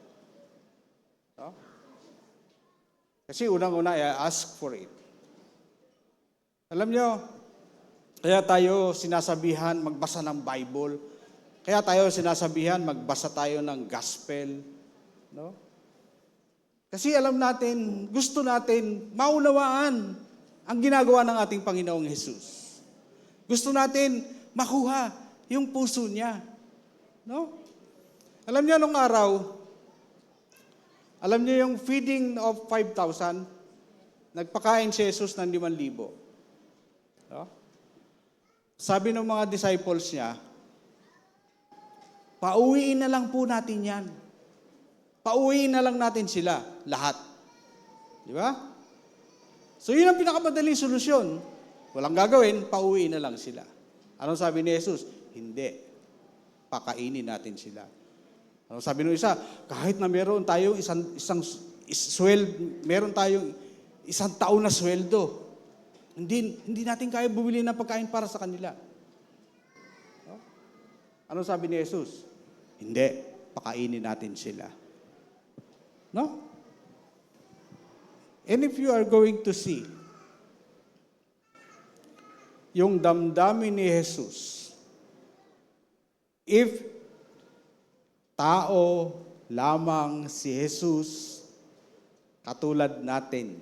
Speaker 5: No? Kasi unang-una, I ask for it. Alam nyo, kaya tayo sinasabihan magbasa ng Bible. Kaya tayo sinasabihan magbasa tayo ng gospel. No? Kasi alam natin, gusto natin maunawaan ang ginagawa ng ating Panginoong Hesus. Gusto natin makuha yung puso niya. No? Alam niyo nung araw, alam niyo yung feeding of 5,000, nagpakain si Jesus ng 5,000. No? Sabi ng mga disciples niya, pauwiin na lang po natin yan. Pauwiin na lang natin sila, lahat. Di ba? So yun ang pinakamadaling solusyon. Walang gagawin, pauwiin na lang sila. Anong sabi ni Jesus? Hindi. Pakainin natin sila. Anong sabi ng isa? Kahit na meron tayong meron tayong isang taon na sweldo, hindi natin kaya bumili ng pagkain para sa kanila. No? Anong sabi ni Jesus? Hindi. Pakainin natin sila. No? And if you are going to see yung damdamin ni Jesus, if tao lamang si Jesus, katulad natin,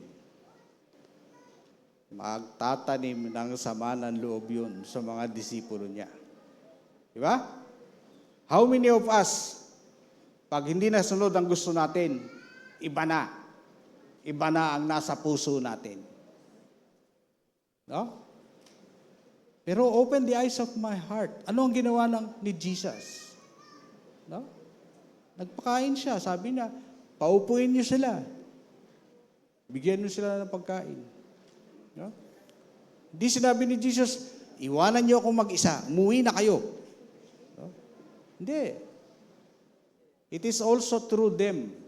Speaker 5: magtatanim ng sama ng loob yun sa mga disipulo niya. Di ba? How many of us, pag hindi nasunod ang gusto natin, iba na. Iba na ang nasa puso natin. No? Pero open the eyes of my heart. Ano ang ginawa ni Jesus? No? Nagpakain siya. Sabi niya, paupuin niyo sila. Bigyan niyo sila ng pagkain. No? Hindi sinabi ni Jesus, iwanan niyo akong mag-isa. Umuwi na kayo. No? Hindi. It is also through them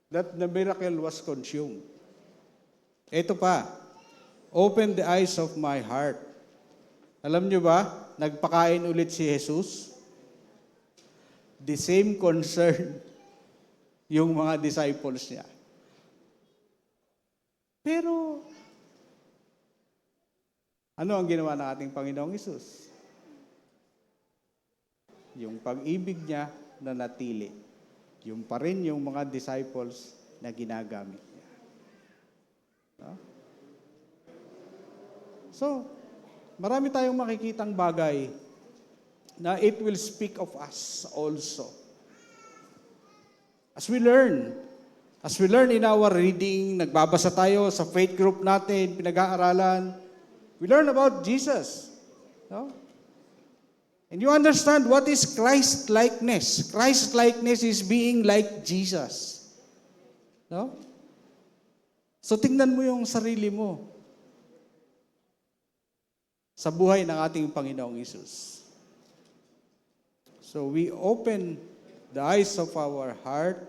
Speaker 5: that the miracle was consumed. Ito pa, open the eyes of my heart. Alam niyo ba, nagpakain ulit si Jesus? The same concern yung mga disciples niya. Pero, ano ang ginawa ng ating Panginoong Hesus? Yung pag-ibig niya na natili. Yung pa rin yung mga disciples na ginagamit niya. No? So, marami tayong makikitang bagay na it will speak of us also. As we learn in our reading, nagbabasa tayo sa faith group natin, pinag-aaralan, we learn about Jesus. No? And you understand what is Christ-likeness. Christ-likeness is being like Jesus. No? So tingnan mo yung sarili mo sa buhay ng ating Panginoong Hesus. So we open the eyes of our heart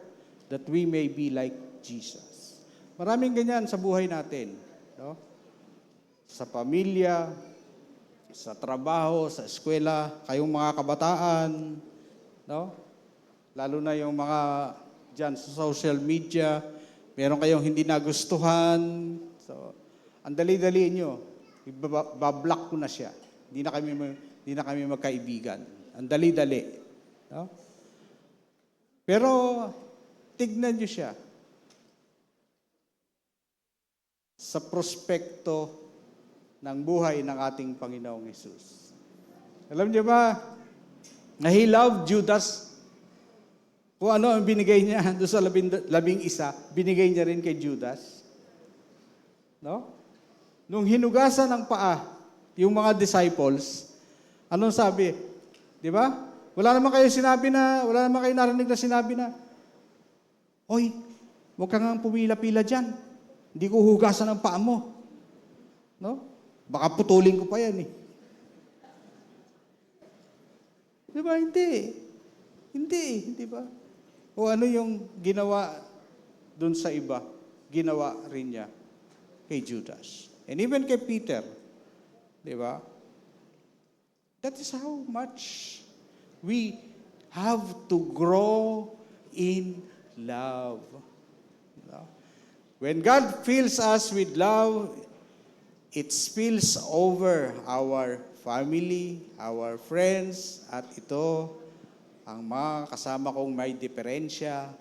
Speaker 5: that we may be like Jesus. Maraming ganyan sa buhay natin. No? Sa pamilya, sa trabaho, sa eskwela, kayong mga kabataan. No? lalo na yung mga dyan sa social media, meron kayong hindi nagustuhan. So, ang dali-dali nyo, ibablock ko na siya. Hindi na kami magkaibigan. Ang dali-dali. No? Pero, tignan nyo siya sa prospekto ng buhay ng ating Panginoong Hesus. Alam niyo ba, na He loved Judas. Kung ano ang binigay niya doon sa 11, binigay niya rin kay Judas. No? Nung hinugasan ng paa, yung mga disciples, anong sabi? Di ba? Wala naman kayo narinig na sinabi na, "Hoy, huwag ka nga pumila-pila dyan. Hindi ko hugasan ang paa mo." No? Baka putulin ko pa yan eh. Di ba? Hindi ba? O ano yung ginawa dun sa iba, ginawa rin niya kay Judas. And even kay Peter. Di ba? That is how much we have to grow in love. No? When God fills us with love, it spills over our family, our friends, at ito, ang mga kasama kong may diferensya,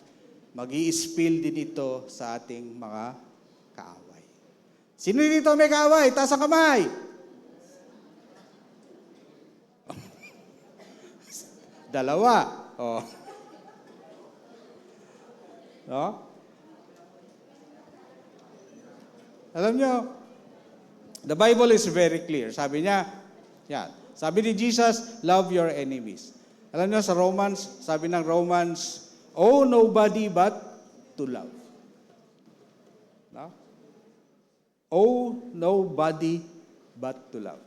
Speaker 5: mag-i-spill din ito sa ating mga kaaway. Sino dito may kaaway? Taas ang kamay! Dalawa. Oh. No? Alam nyo, the Bible is very clear. Sabi niya, yan. Sabi ni Jesus, love your enemies. Alam niyo sa Romans, sabi ng Romans, owe nobody but to love. No? Owe nobody but to love.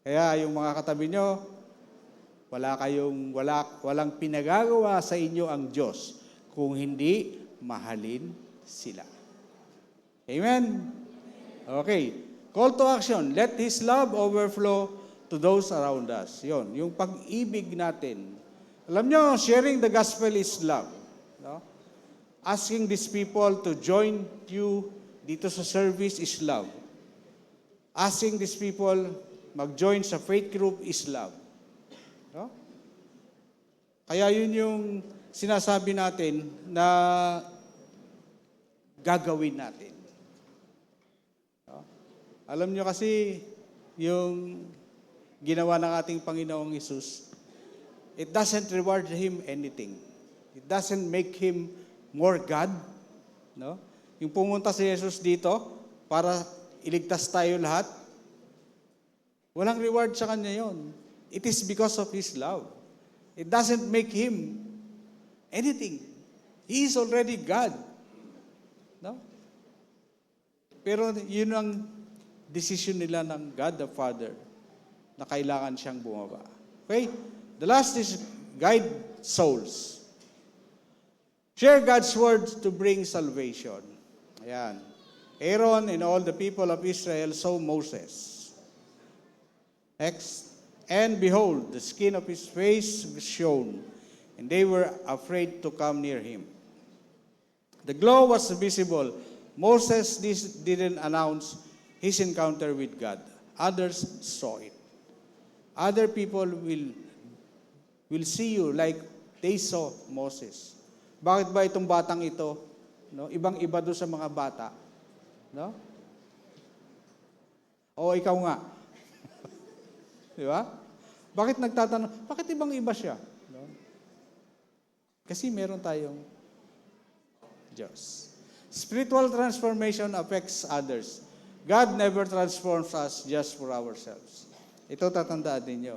Speaker 5: Kaya yung mga katabi nyo, walang pinagagawa sa inyo ang Diyos kung hindi mahalin sila. Amen? Okay. Call to action. Let His love overflow to those around us. Yun, yung pag-ibig natin. Alam nyo, sharing the gospel is love. No? Asking these people to join you dito sa service is love. Asking these people mag-join sa faith group is love. No? Kaya yun yung sinasabi natin na gagawin natin. Alam nyo kasi, yung ginawa ng ating Panginoong Hesus, it doesn't reward Him anything. It doesn't make Him more God. No? Yung pumunta si Jesus dito para iligtas tayo lahat, walang reward sa Kanya yon. It is because of His love. It doesn't make Him anything. He is already God. No? Pero yun ang decision nila ng God the Father na kailangan siyang bumaba. Okay? The last is guide souls. Share God's word to bring salvation. Ayan. Aaron and all the people of Israel saw Moses. Next. And behold, the skin of his face was shone, and they were afraid to come near him. The glow was visible. Moses didn't announce his encounter with God. Others saw it. Other people will see you like they saw Moses. Bakit ba itong batang ito, no? Ibang-iba doon sa mga bata, no? O ikaw nga. Di ba? Bakit nagtatanong? Bakit ibang-iba siya? No? Kasi meron tayong Diyos. Spiritual transformation affects others. God never transforms us just for ourselves. Ito tatandaan ninyo.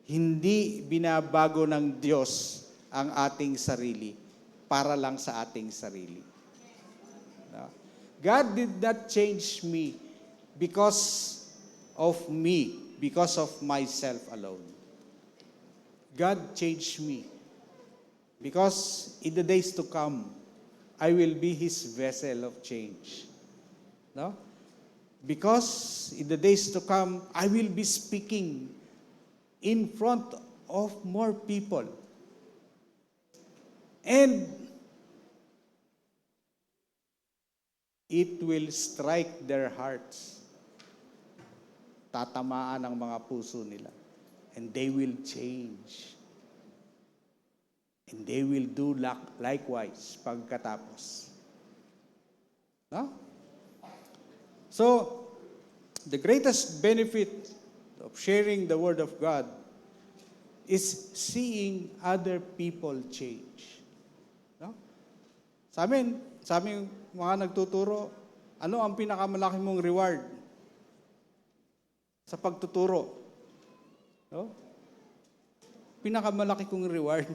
Speaker 5: Hindi binabago ng Diyos ang ating sarili para lang sa ating sarili. No? God did not change me because of me, because of myself alone. God changed me because in the days to come, I will be His vessel of change. No? Because in the days to come, I will be speaking in front of more people. And it will strike their hearts. Tatamaan ang mga puso nila. And they will change. And they will do likewise pagkatapos. No? So, the greatest benefit of sharing the Word of God is seeing other people change. No? Sa aming mga nagtuturo, ano ang pinakamalaki mong reward sa pagtuturo? No? Pinakamalaki kong reward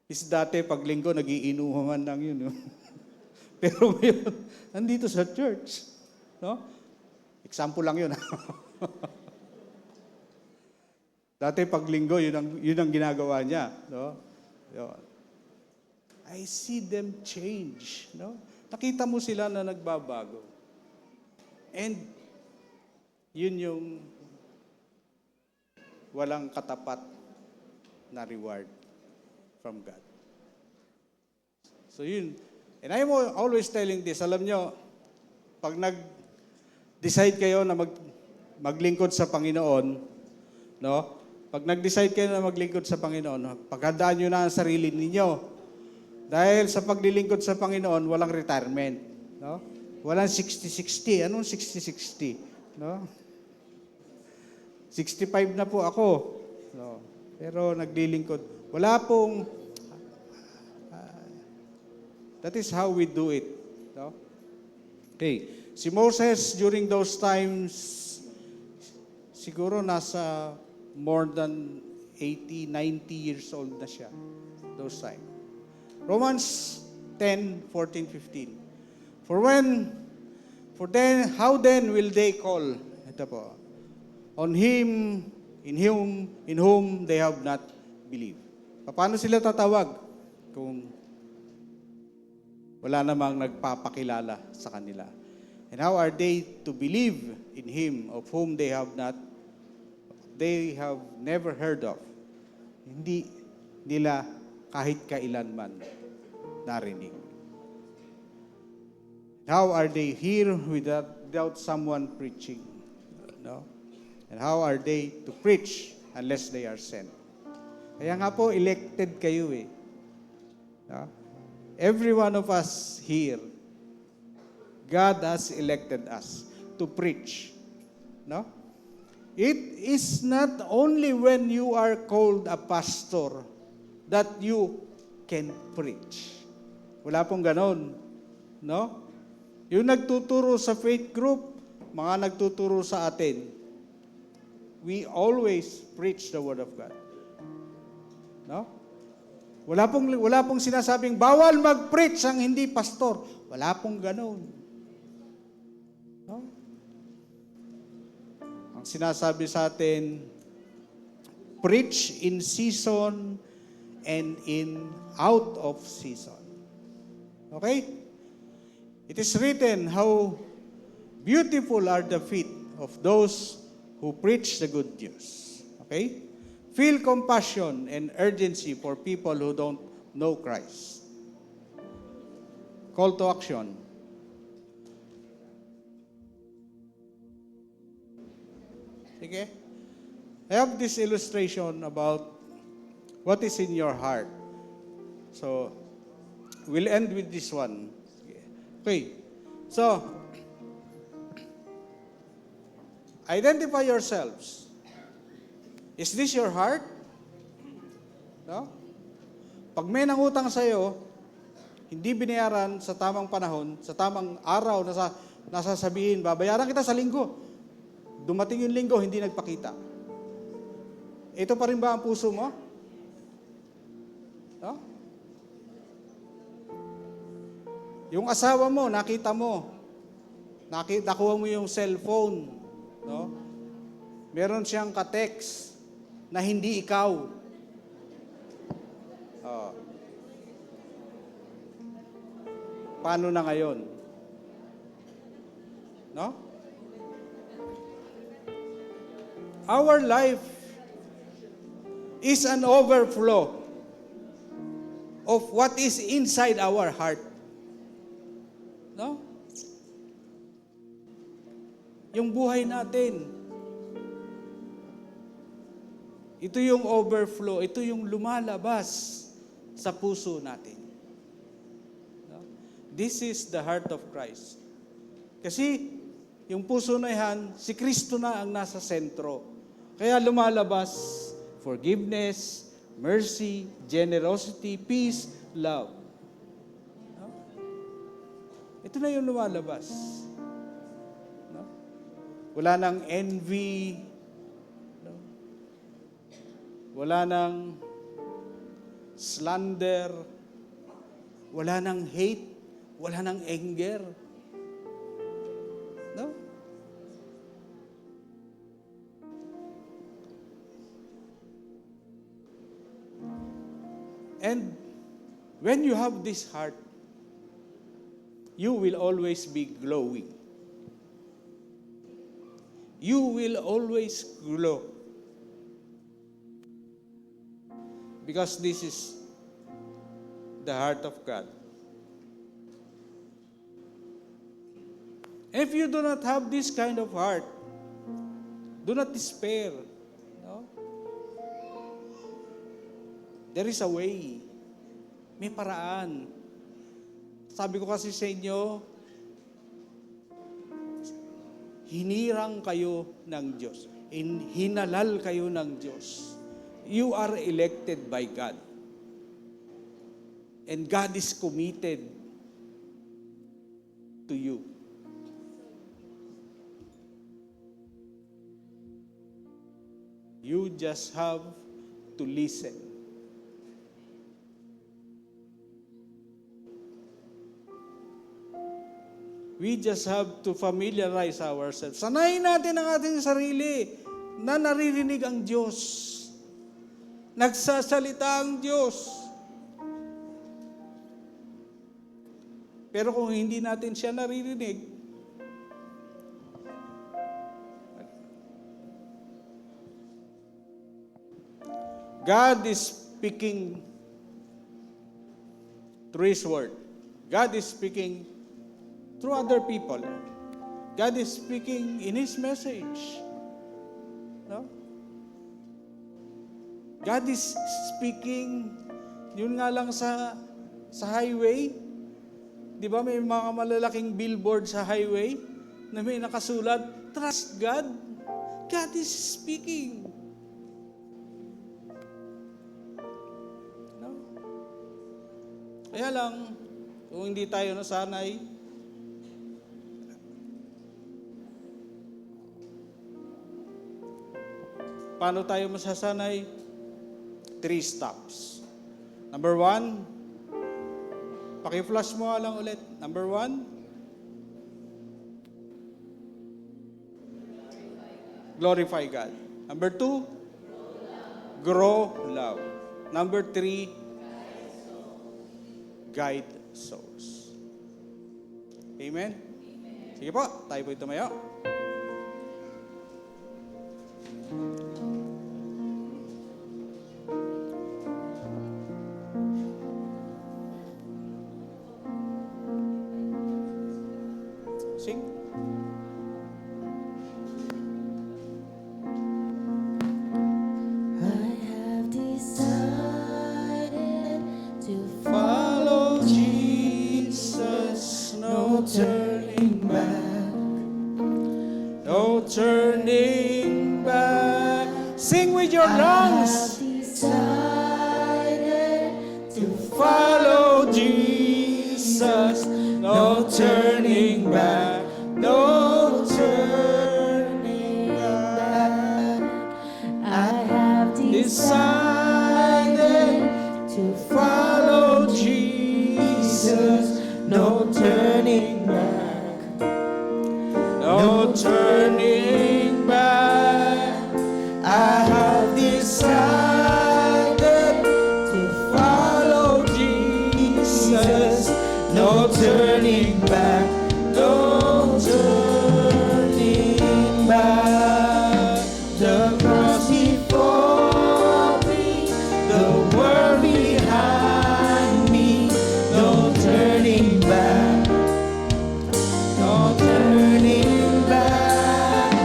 Speaker 5: is dati pag linggo nagiinuman lang yun. No? Pero ngayon, nandito sa church. No? Example lang yun. Dati pag linggo, yun ang ginagawa niya. No? Yun. I see them change. No? Nakita mo sila na nagbabago. And yun yung walang katapat na reward from God. So yun. And I'm always telling this, alam nyo, pag nag-decide kayo na maglingkod sa Panginoon, no? Pag nag-decide kayo na maglingkod sa Panginoon, paghandaan nyo na ang sarili ninyo. Dahil sa paglilingkod sa Panginoon, walang retirement. No? Walang 60-60. Anong 60-60? No? 65 na po ako. No? Pero naglilingkod. Wala pong... that is how we do it. No? Okay. Si Moses, during those times, siguro nasa more than 80, 90 years old na siya. Those times. Romans 10, 14, 15. How then will they call? Ito po. On him, in whom they have not believed. Paano sila tatawag? Kung wala namang nagpapakilala sa kanila. And how are they to believe in him of whom they have never heard of? Hindi nila kahit kailanman narinig. How are they here without someone preaching? No? And how are they to preach unless they are sent? Kaya nga po, elected kayo eh. No? Every one of us here, God has elected us to preach. No? It is not only when you are called a pastor that you can preach. Wala pong ganon. No? Yung nagtuturo sa faith group, mga nagtuturo sa atin, we always preach the Word of God. No? Wala pong sinasabing, bawal mag-preach ang hindi pastor. Wala pong ganon. No? Ang sinasabi sa atin, preach in season and in out of season. Okay? It is written how beautiful are the feet of those who preach the good news. Okay? Feel compassion and urgency for people who don't know Christ. Call to action. Sige. I have this illustration about what is in your heart. So, we'll end with this one. Okay. So, identify yourselves. Is this your heart? No? Pag may nangutang sa'yo, hindi binayaran sa tamang panahon, sa tamang araw na nasasabihin, babayaran kita sa linggo. Dumating yung linggo, hindi nagpakita. Ito pa rin ba ang puso mo? No? Yung asawa mo, nakita mo. Nakuha mo yung cellphone. No? Meron siyang ka-text na hindi ikaw. Oh. Paano na ngayon? No? Our life is an overflow of what is inside our heart. No? Yung buhay natin. Ito yung overflow, ito yung lumalabas sa puso natin. No? This is the heart of Christ. Kasi yung puso na yan, si Kristo na ang nasa sentro. Kaya lumalabas forgiveness, mercy, generosity, peace, love. No? Ito na yung lumalabas. No? Wala nang envy, no? Wala nang slander, wala nang hate, wala nang anger. No? And when you have this heart, you will always be glowing. You will always glow. Because this is the heart of God. If you do not have this kind of heart, do not despair. No? There is a way. May paraan. Sabi ko kasi sa inyo, hinirang kayo ng Diyos. Hinalal kayo ng Diyos. You are elected by God. And God is committed to you. You just have to listen. We just have to familiarize ourselves. Sanayin natin ang ating sarili na naririnig ang Diyos. Nagsasalita ang Diyos. Pero kung hindi natin siya naririnig, God is speaking through His Word. God is speaking through other people. God is speaking in His message. No? God is speaking, yun nga lang sa highway. Di ba may mga malalaking billboard sa highway na may nakasulat, trust God. God is speaking. No? Kaya lang, kung hindi tayo nasanay, paano tayo masasanay? 3 steps. Number 1, paki-flash mo nga lang ulit. Number 1, glorify God. Number 2, grow love. Number 3, guide souls. Amen? Sige po, tayo po'y tumayo. Sing.
Speaker 3: I have decided to
Speaker 5: Follow Jesus, no turning back, no turning back. Sing with your lungs.
Speaker 3: decided to
Speaker 5: Follow Jesus, no turning back, no turning back.
Speaker 3: I have
Speaker 5: Decided
Speaker 3: to
Speaker 5: follow Jesus, no turning back, no turning back. I have decided to follow Jesus, no turning back, no turning back. The cross before me
Speaker 2: no turning back.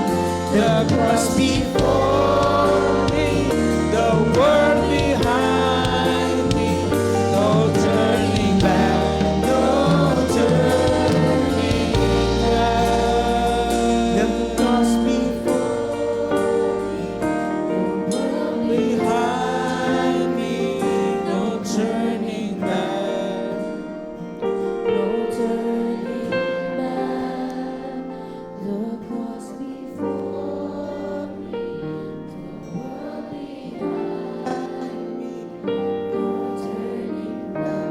Speaker 2: The cross before me, the world behind me, no turning back, no turning back. The cross before me, the world behind me, no turning back.
Speaker 3: No turning back. The cross before me, the world behind me. No turning back.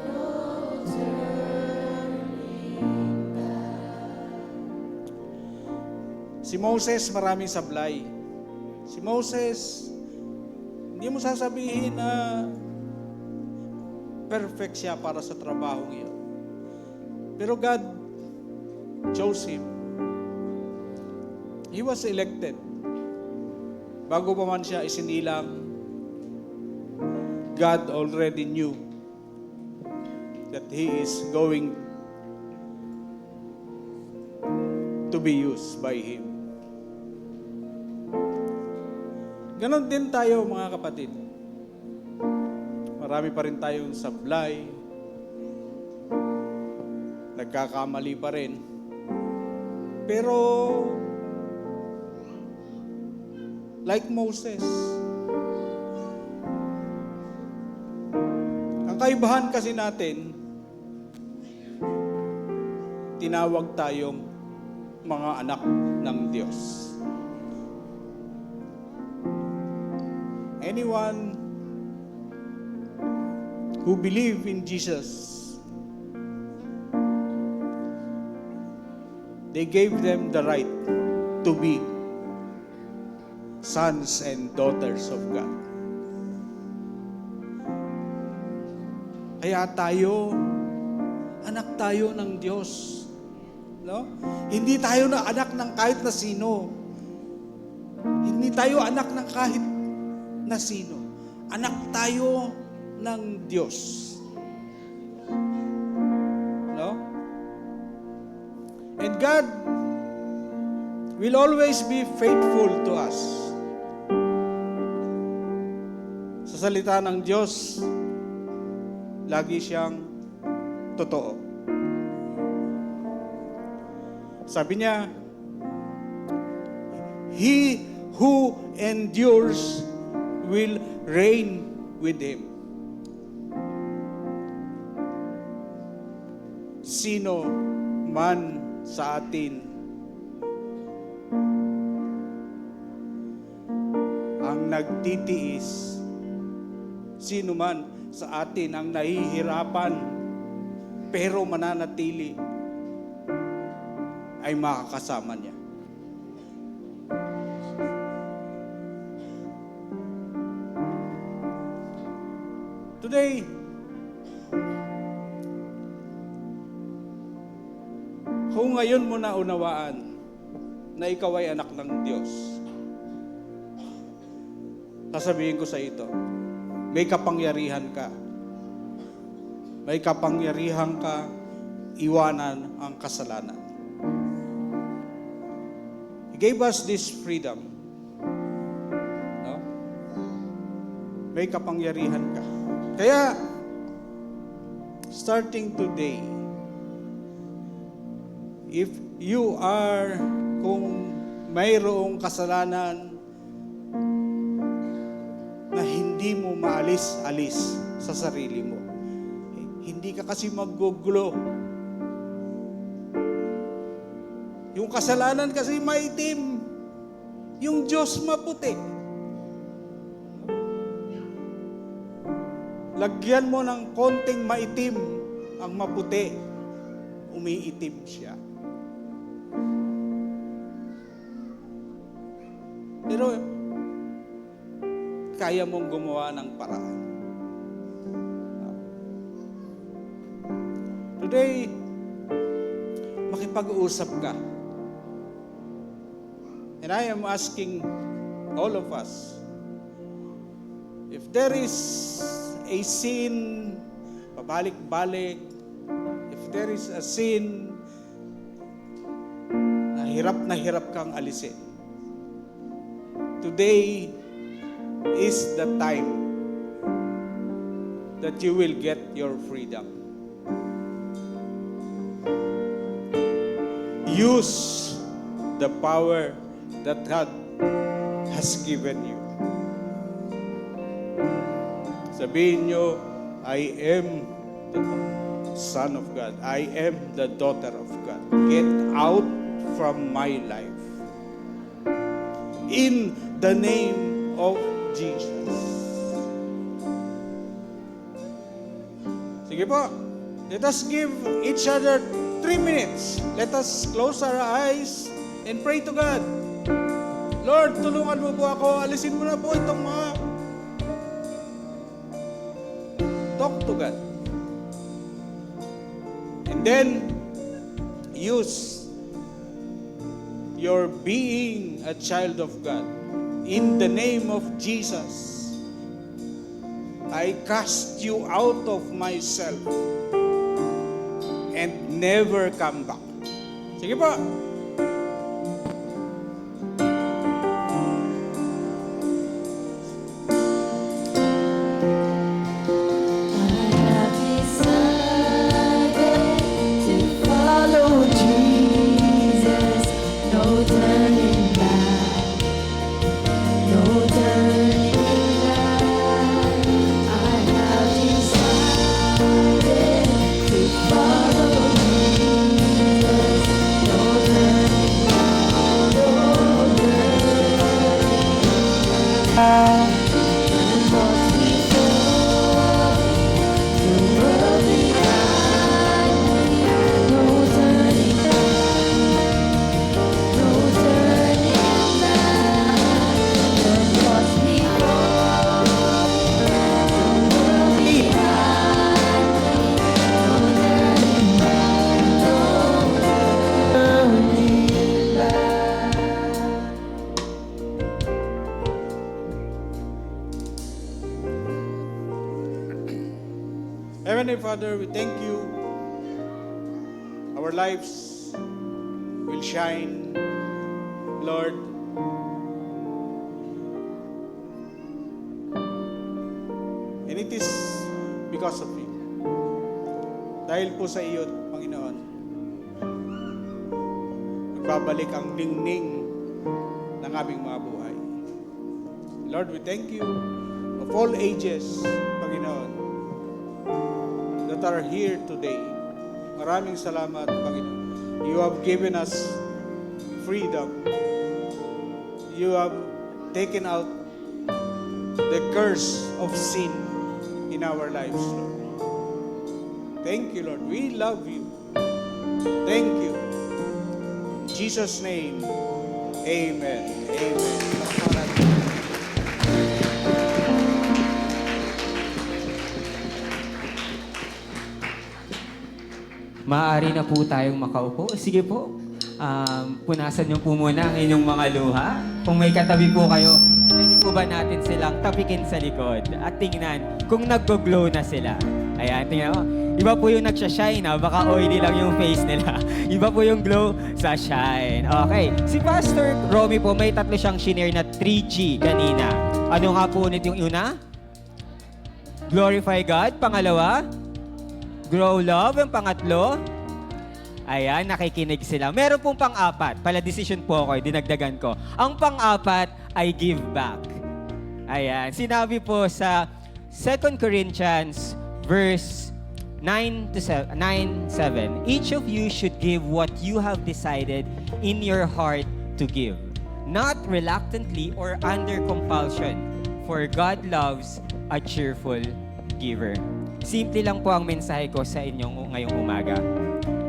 Speaker 3: No turning back.
Speaker 5: Si Moses, maraming sablay. Si Moses, hindi mo sasabihin na perfect siya para sa trabaho iyon. Pero God chose him. He was elected. Bago pa man siya isinilang, God already knew that he is going to be used by him. Ganon din tayo, mga kapatid. Marami pa rin tayong sablay. Nagkakamali pa rin. Pero, like Moses, ang kaibahan kasi natin, tinawag tayong mga anak ng Diyos. Anyone who believe in Jesus, they gave them the right to be sons and daughters of God. Kaya tayo, anak tayo ng Diyos. No? Hindi tayo na anak ng kahit na sino. Hindi tayo anak ng kahit na sino. Anak tayo ng Diyos. No? And God will always be faithful to us. Sa salita ng Diyos, lagi siyang totoo. Sabi niya, He who endures will reign with Him. Sino man sa atin ang nagtitiis, sino man sa atin ang nahihirapan pero mananatili, ay makakasama niya. Today, kung ngayon mo naunawaan na ikaw ay anak ng Diyos, sasabihin ko sa ito, may kapangyarihan ka. May kapangyarihan ka iwanan ang kasalanan. He gave us this freedom. No? May kapangyarihan ka. Kaya, starting today, if you are, kung mayroong kasalanan na hindi mo maalis-alis sa sarili mo, hindi ka kasi maggugulo. Yung kasalanan kasi maitim, yung Diyos maputi. Lagyan mo ng konting maitim ang maputi, umiitim siya. Pero kaya mong gumawa ng paraan. Today, makipag-uusap ka. And I am asking all of us, if there is a sin, pabalik-balik, if there is a sin na hirap kang alisin. Today is the time that you will get your freedom. Use the power that God has given you. Sabihin nyo, I am the Son of God. I am the daughter of God. Get out from my life. In the name of Jesus. Sige po. Let us give each other 3 minutes. Let us close our eyes and pray to God. Lord, tulungan mo po ako. Alisin mo na po itong mga... Talk to God. And then, use your being a child of God. In the name of Jesus, I cast you out of myself and never come back. Sige po. Heavenly Father, we thank you. Our lives will shine, Lord. And it is because of you. Dahil po sa iyo, Panginoon, nagbabalik ang ningning ng aming mga buhay. Lord, we thank you of all ages, Panginoon, that are here today. Maraming salamat, Panginoon. You have given us freedom. You have taken out the curse of sin in our lives, Lord. Thank you, Lord. We love you. Thank you. In Jesus' name, amen. Amen.
Speaker 1: Maaari na po tayong makaupo. Sige po, punasan niyo po muna ang inyong mga luha. Kung may katabi po kayo, pwede po ba natin silang tapikin sa likod at tingnan kung nag-glow na sila. Ayan, tingnan mo. Iba po yung nagsha-shine, baka oily lang yung face nila. Iba po yung glow sa shine. Okay, si Pastor Romy po, may tatlo siyang shinare na 3G kanina. Ano nga po ulit yung una? Glorify God. Pangalawa? Grow love. Ang pangatlo? Ayan, nakikinig sila. Meron pong pang-apat. Pala decision po ako, dinagdagan ko. Ang pang-apat ay give back. Ayan, sinabi po sa 2 Corinthians verse 9:7, each of you should give what you have decided in your heart to give, not reluctantly or under compulsion, for God loves a cheerful giver. Simple lang po ang mensahe ko sa inyong ngayong umaga.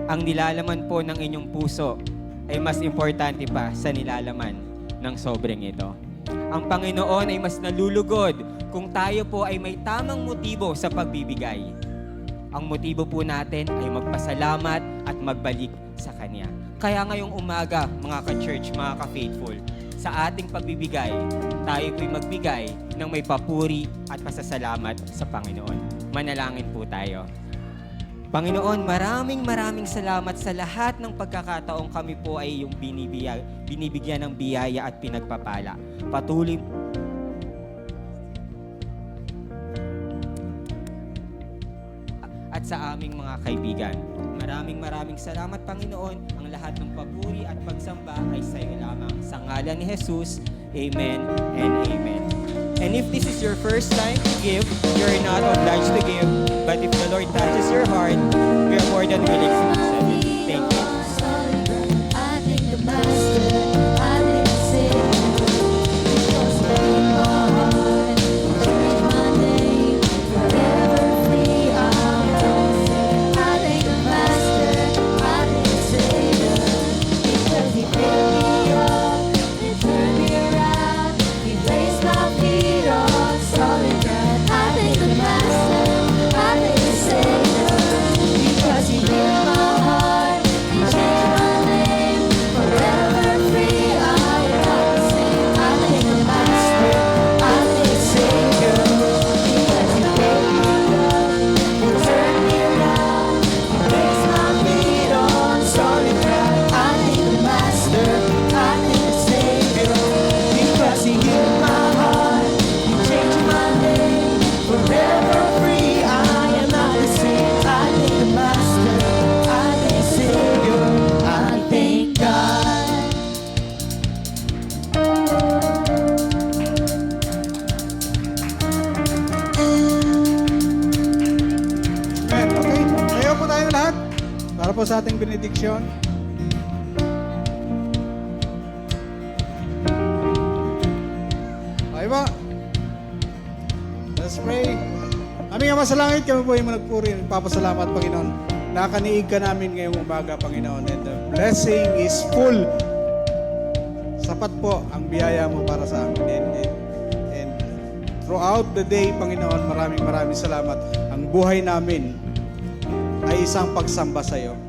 Speaker 1: Ang nilalaman po ng inyong puso ay mas importante pa sa nilalaman ng sobrang ito. Ang Panginoon ay mas nalulugod kung tayo po ay may tamang motibo sa pagbibigay. Ang motibo po natin ay magpasalamat at magbalik sa Kanya. Kaya ngayong umaga, mga ka-church, mga ka-faithful, sa ating pagbibigay, tayo po'y magbigay ng may papuri at pasasalamat sa Panginoon. Manalangin po tayo. Panginoon, maraming salamat sa lahat ng pagkakataong kami po ay yung binibigyan ng biyaya at pinagpapala. Patuloy at sa aming mga kaibigan. Maraming salamat, Panginoon. Ang lahat ng papuri at pagsamba ay sa iyo lamang. Sa ngalan ni Jesus, Amen and Amen. And if this is your first time to give, you're not obliged to give. But if the Lord touches your heart, we are more than willing to accept it. Thank you.
Speaker 3: I thank the Master, I thank the Savior, because He made my heart, changed my name, forever free I'm yours. I thank the Master, I thank the Savior, because He picked me up and turned me around. He placed my feet on solid ground. I thank the Master, I thank the Savior, because He healed my heart, He changed my name, forever free I am not the same. I thank the Master, I thank the Savior, because He picked me up and turned me around. He placed my feet on solid ground. I thank the Master, I thank the Savior, because He healed my heart, He changed my name, forever free I am not the same. I thank the Master, I thank the Savior, I thank God.
Speaker 5: Amen. Okay, tayo po tayong lahat para po sa ating benediksyon. Okay ba? Let's pray. Aming Ama sa langit, kami po yung nagpuri. Nagpapasalamat, Panginoon. Nakaniig ka namin ngayong umaga, Panginoon. And the blessing is full. Sapat po ang biyaya mo para sa amin. And throughout the day, Panginoon, maraming salamat. Ang buhay namin ay isang pagsamba sa iyo.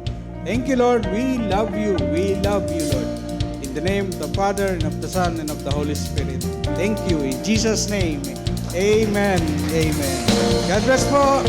Speaker 5: Thank you, Lord. We love you. We love you, Lord. In the name of the Father, and of the Son, and of the Holy Spirit. Thank you. In Jesus' name, amen. Amen. God bless po.